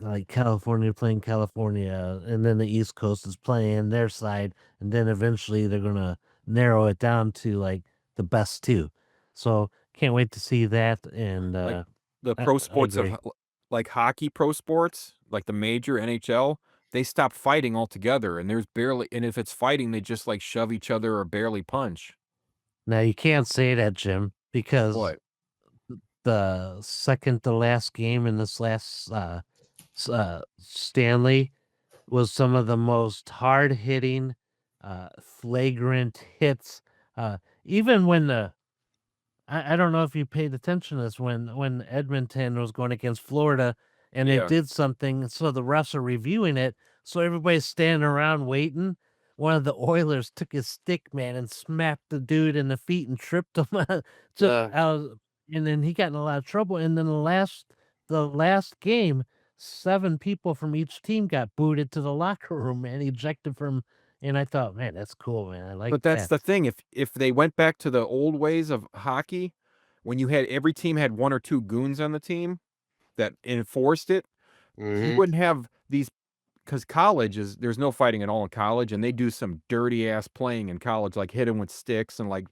like California playing California, and then the East Coast is playing their side, and then eventually they're gonna narrow it down to like the best two. So can't wait to see that. And like, the I, pro I sports of agree. ho like hockey pro sports, like the major NHL, they stopped fighting altogether, and there's barely and if it's fighting, they just, like, shove each other or barely punch. Now you can't say that, Jim, because What? the second to last game in this last Stanley was some of the most hard hitting, flagrant hits. Even when I don't know if you paid attention to this when Edmonton was going against Florida and it Yeah, did something, so the refs are reviewing it, so everybody's standing around waiting. One of the Oilers took his stick, man, and smacked the dude in the feet and tripped him to Uh, out, and then he got in a lot of trouble. And then the last game, 7 people from each team got booted to the locker room, man, ejected from. And I thought, man, that's cool, man. I like but that's that. the thing, if they went back to the old ways of hockey, when you had every team had 1 or 2 goons on the team that enforced it, you mhm, wouldn't have these. Because college is there's no fighting at all in college, and they do some dirty ass playing in college, like hitting with sticks and, like,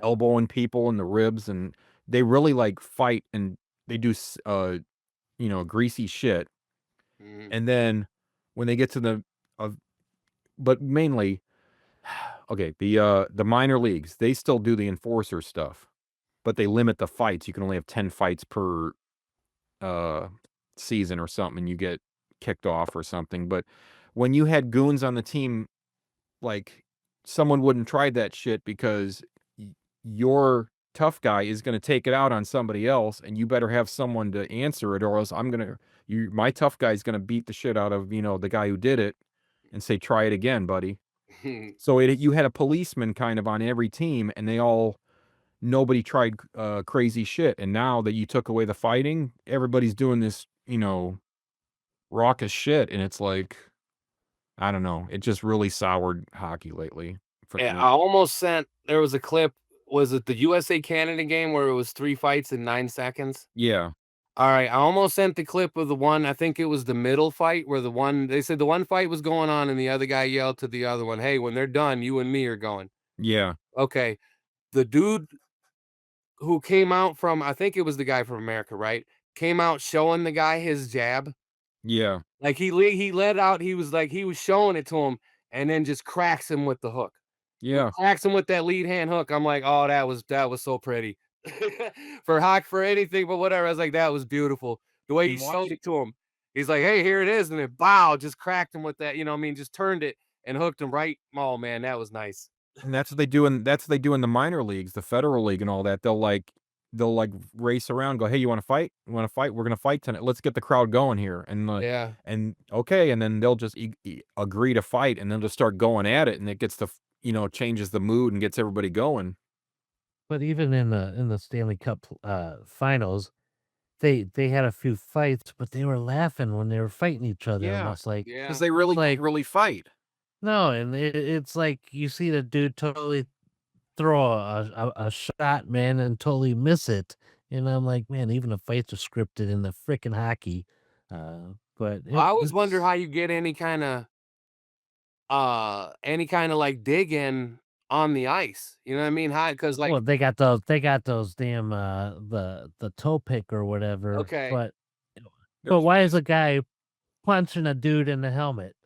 elbowing people in the ribs, and they really, like, fight, and they do greasy shit, mhm. and then when they get to uh but mainly okay, the minor leagues, they still do the enforcer stuff, but they limit the fights. You can only have 10 fights per, uh, season or something, and you get kicked off or something, but when you had goons on the team, like, someone wouldn't try that shit because your tough guy is gonna take it out on somebody else, and you better have someone to answer it, or else my tough guy is gonna beat the shit out of, the guy who did it and say, "Try it again, buddy." So you had a policeman kind of on every team, and nobody tried, crazy shit, and now that you took away the fighting, everybody's doing this, raucous shit, and it's like, I don't know, it just really soured hockey lately for Yeah, the. I almost sent there was a clip, was it the USA Canada game where it was 3 fights in 9 seconds? Yeah, Alright, I almost sent the clip of the one, I think it was the middle fight where they said the one fight was going on and the other guy yelled to the other one, "Hey, when they're done, you and me are going." yeah, Okay, the dude who came out from, I think it was the guy from America, right? Came out showing the guy his jab. yeah, Like, he let out, he was like he was showing it to him and then just cracks him with the hook. Just yeah, cracks him with that lead hand hook. I'm like, "Oh, that was so pretty." For anything but whatever, I was like, "That was beautiful." The way he and showed watch it to him. He's like, "Hey, here it is," and then bow, just cracked him with that, you know what I mean, just turned it and hooked him right. Oh, man, that was nice. and that's what they do in the minor leagues, the federal league and all that. They'll, like, race around, go, "Hey, you wanna fight? You wanna fight? We're gonna fight tonight. Let's get the crowd going here." Yeah. And okay, and then they'll just agree to fight, and they'll just start going at it, and it gets changes the mood and gets everybody going. But even in the Stanley Cup finals, they had a few fights, but they were laughing when they were fighting each other. Yeah, Almost like because Yeah. they it's really can't like really fight. no, and it's like you see the dude totally throw a shot, man, and totally miss it. And I'm like, man, even the fights are scripted in the freaking hockey. But I always wonder it's how you get any kinda, like, dig in on the ice, you know what I mean? How? Because like, well, they got those damn the toe pick or whatever. okay, But There's why is a guy punching a dude in the helmet?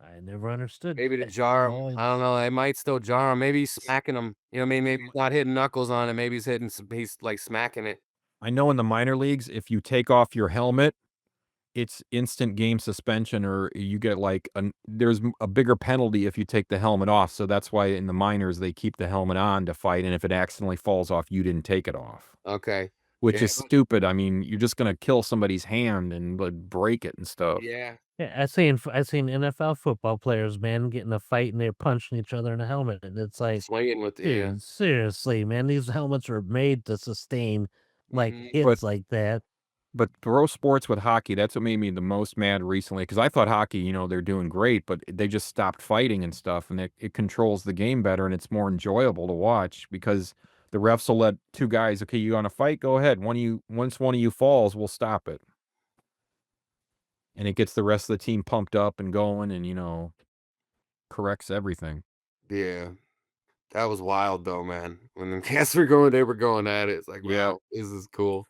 I never understood maybe to that. jar him, Always I don't know, it might still jar him, maybe he's smacking him, you know what I mean? Maybe he's not hitting knuckles on it, maybe he's, like, smacking it. I know in the minor leagues, if you take off your helmet, it's instant game suspension, or you get like there's a bigger penalty if you take the helmet off. So that's why in the minors they keep the helmet on to fight, and if it accidentally falls off, you didn't take it off, Okay. which Yeah. is stupid. I mean, you're just gonna kill somebody's hand and like, break it and stuff. Yeah. Yeah, I've seen NFL football players, man, get in a fight and they're punching each other in a helmet, and it's like, Swinging with yeah. dude, seriously, man, these helmets are made to sustain like Mhm. But hits like that. pro sports with hockey, that's what made me the most mad recently. Because I thought hockey, they're doing great, but they just stopped fighting and stuff, and it controls the game better, and it's more enjoyable to watch because the refs will let 2 guys, "Okay, you wanna fight? Go ahead. Once one of you falls, we'll stop it." And it gets the rest of the team pumped up and going and, corrects everything. Yeah. That was wild though, man. When the cats were going, they were going at it. It's like, Yeah. wow, this is cool.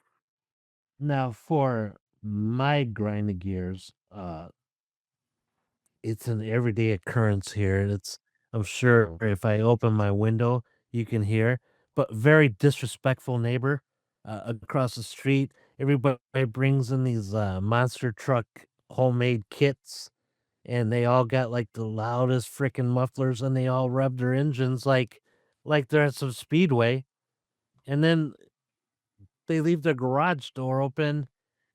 Now, for my grinding gears, it's an everyday occurrence here. I'm sure if I open my window, you can hear, but very disrespectful neighbor across the street. Everybody brings in these monster truck homemade kits, and they all got like the loudest freaking mufflers, and they all rev their engines like they're at some speedway. And then they leave their garage door open,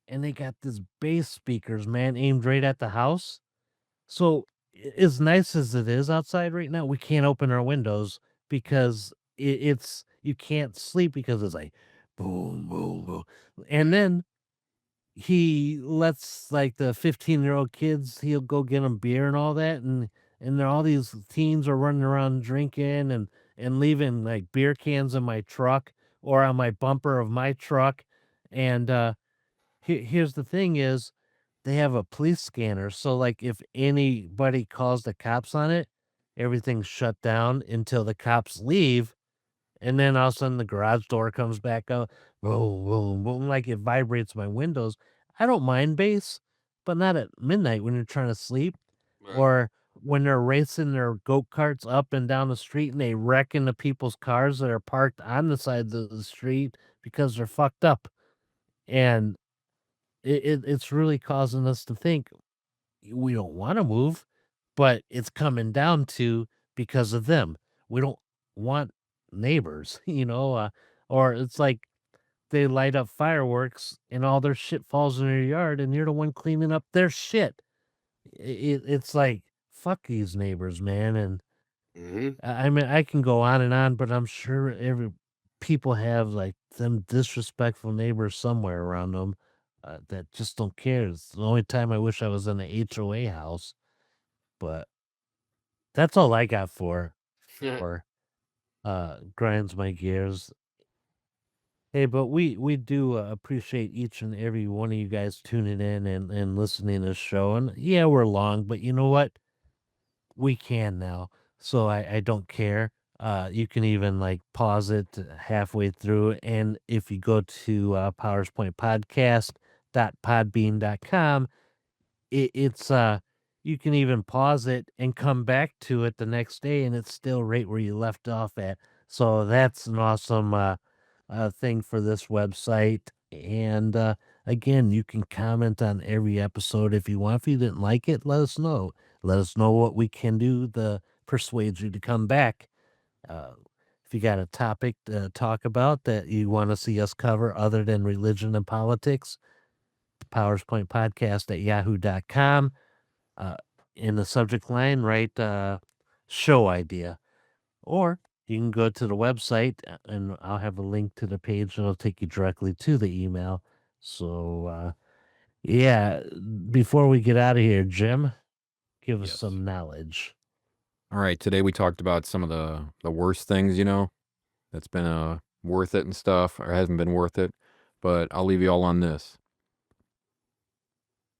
and they got these bass speakers, man, aimed right at the house. So, as nice as it is outside right now, we can't open our windows because it's you can't sleep because it's like boom, boom, boom. And then he lets like the 15-year-old kids, he'll go get them beer and all that, and there all these teens are running around drinking and leaving like beer cans in my truck or on my bumper of my truck. And here's the thing is they have a police scanner, so, like, if anybody calls the cops on it, everything's shut down until the cops leave, and then all of a sudden the garage door comes back up, boom, boom, boom, like it vibrates my windows. I don't mind bass, but not at midnight when you're trying to sleep Right. or when they're racing their go-karts up and down the street and they wreck into people's cars that are parked on the side of the street because they're fucked up, and it's really causing us to think we don't wanna move, but it's coming down to because of them. We don't want neighbors, or it's like they light up fireworks and all their shit falls in their yard and you're the one cleaning up their shit. It's like, fuck these neighbors, man, and Mhm. I mean, I can go on and on, but I'm sure every people have, like, them disrespectful neighbors somewhere around them, that just don't care. It's the only time I wish I was in a HOA house. But that's all I got for, grinds my gears. Hey, but we do, appreciate each and every one of you guys tuning in and listening to the show, and, yeah, we're long, but you know what? We can now, so I don't care. You can even, like, pause it halfway through, and if you go to, powerspointpodcast.podbean.com, it's you can even pause it and come back to it the next day and it's still right where you left off at. So that's an awesome thing for this website. And again, you can comment on every episode if you want. If you didn't like it, let us know. Let us know what we can do to persuade you to come back. Uh, if you got a topic to talk about that you want to see us cover other than religion and politics, powerspointpodcast at yahoo.com. Uh, in the subject line, write show idea. Or you can go to the website and I'll have a link to the page and it'll take you directly to the email. So, yeah, before we get out of here, Jim, give us Yes. some knowledge. All right, today we talked about some of the worst things, that's been, worth it and stuff, or hasn't been worth it, but I'll leave you all on this.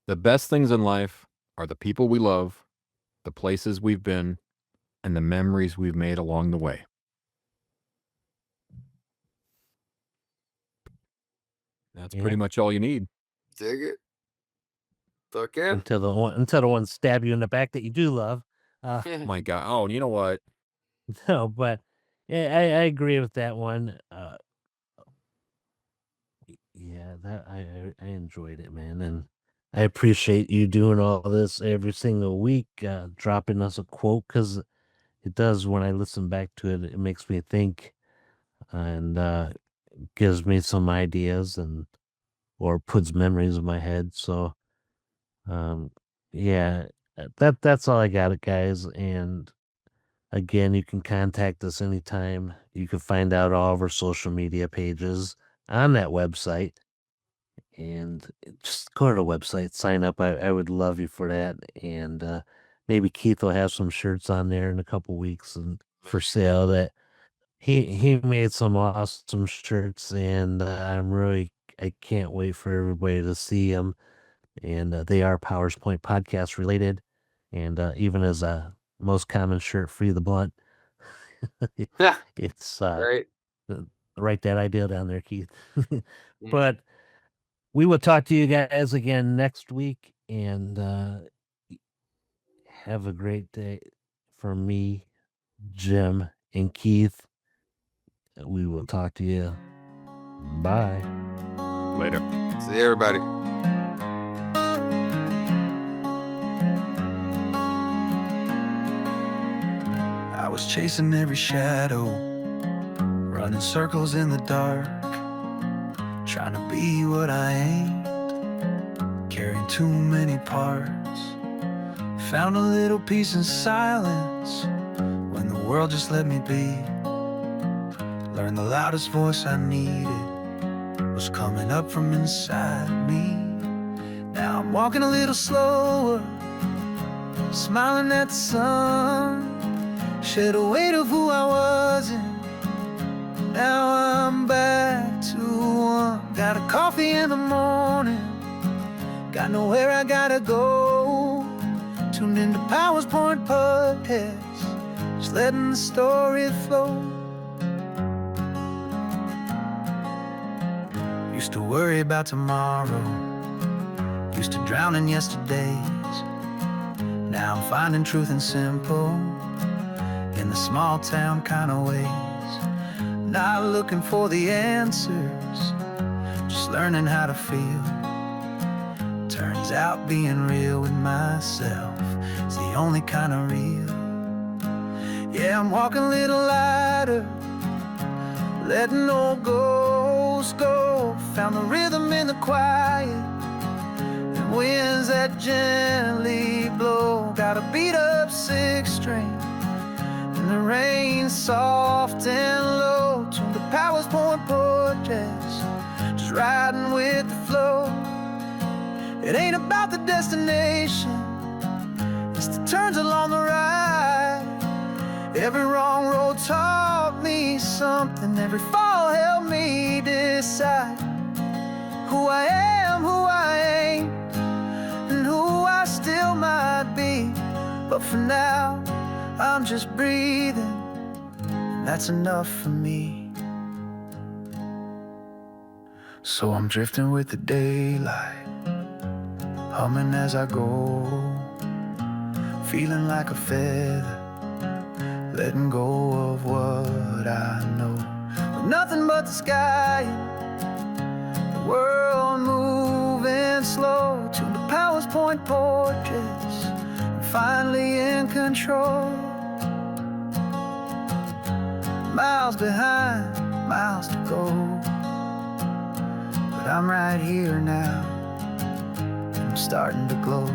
The best things in life are the people we love, the places we've been, and the memories we've made along the way. That's Yeah. pretty much all you need. Dig it. Tuck in. Until the ones stab you in the back that you do love. Uh, My god. Oh, and you know what? no, but yeah, I agree with that one. Yeah, that I enjoyed it, man, and I appreciate you doing all this every single week, dropping us a quote because it does. When I listen back to it, it makes me think and gives me some ideas and or puts memories in my head. So, um, yeah, that's all I got, guys. And again, you can contact us anytime. You can find out all of our social media pages on that website. And just go to the website, sign up. I would love you for that. And maybe Keith will have some shirts on there in a couple weeks and for sale that he made some awesome shirts, and I can't wait for everybody to see them. And they are Powers Point podcast related, and even as a most common shirt, free the blunt. Yeah, It's great. write that idea down there, Keith. Mm. But we will talk to you guys again next week, and have a great day. For me, Jim, and Keith, we will talk to you. Bye. Later. See everybody. I was chasing every shadow, running circles in the dark, trying to be what I ain't, carrying too many parts. Found a little peace in silence when the world just let me be. Learned the loudest voice I needed was coming up from inside me. Now I'm walking a little slower, smiling at the sun, shed a weight of who I wasn't. Now I'm back to one. Got a coffee in the morning, got nowhere I gotta go. Tuned into Powers Point podcast, just letting the story flow. Used to worry about tomorrow, used to drown in yesterdays. Now I'm finding truth in simple, in the small town kind of ways. Not looking for the answers, just learning how to feel. Turns out being real with myself is the only kind of real. Yeah, I'm walking a little lighter, letting old ghosts go. Found the rhythm in the quiet and winds that gently blow. Got a beat up six string and the rain soft and low. Tune the Powers Point podcast, just riding with the flow. It ain't about the destination, it's the turns along the ride. Every wrong road taught me something, every fall helped me decide who I am, who I ain't, and who I still might be. But for now, I'm just breathing, and that's enough for me. So I'm drifting with the daylight, humming as I go, feeling like a feather, letting go of what I know. With nothing but the sky, the world moving slow. To the Powers Point portraits, I'm finally in control. Miles behind, miles to go, but I'm right here now, I'm starting to glow.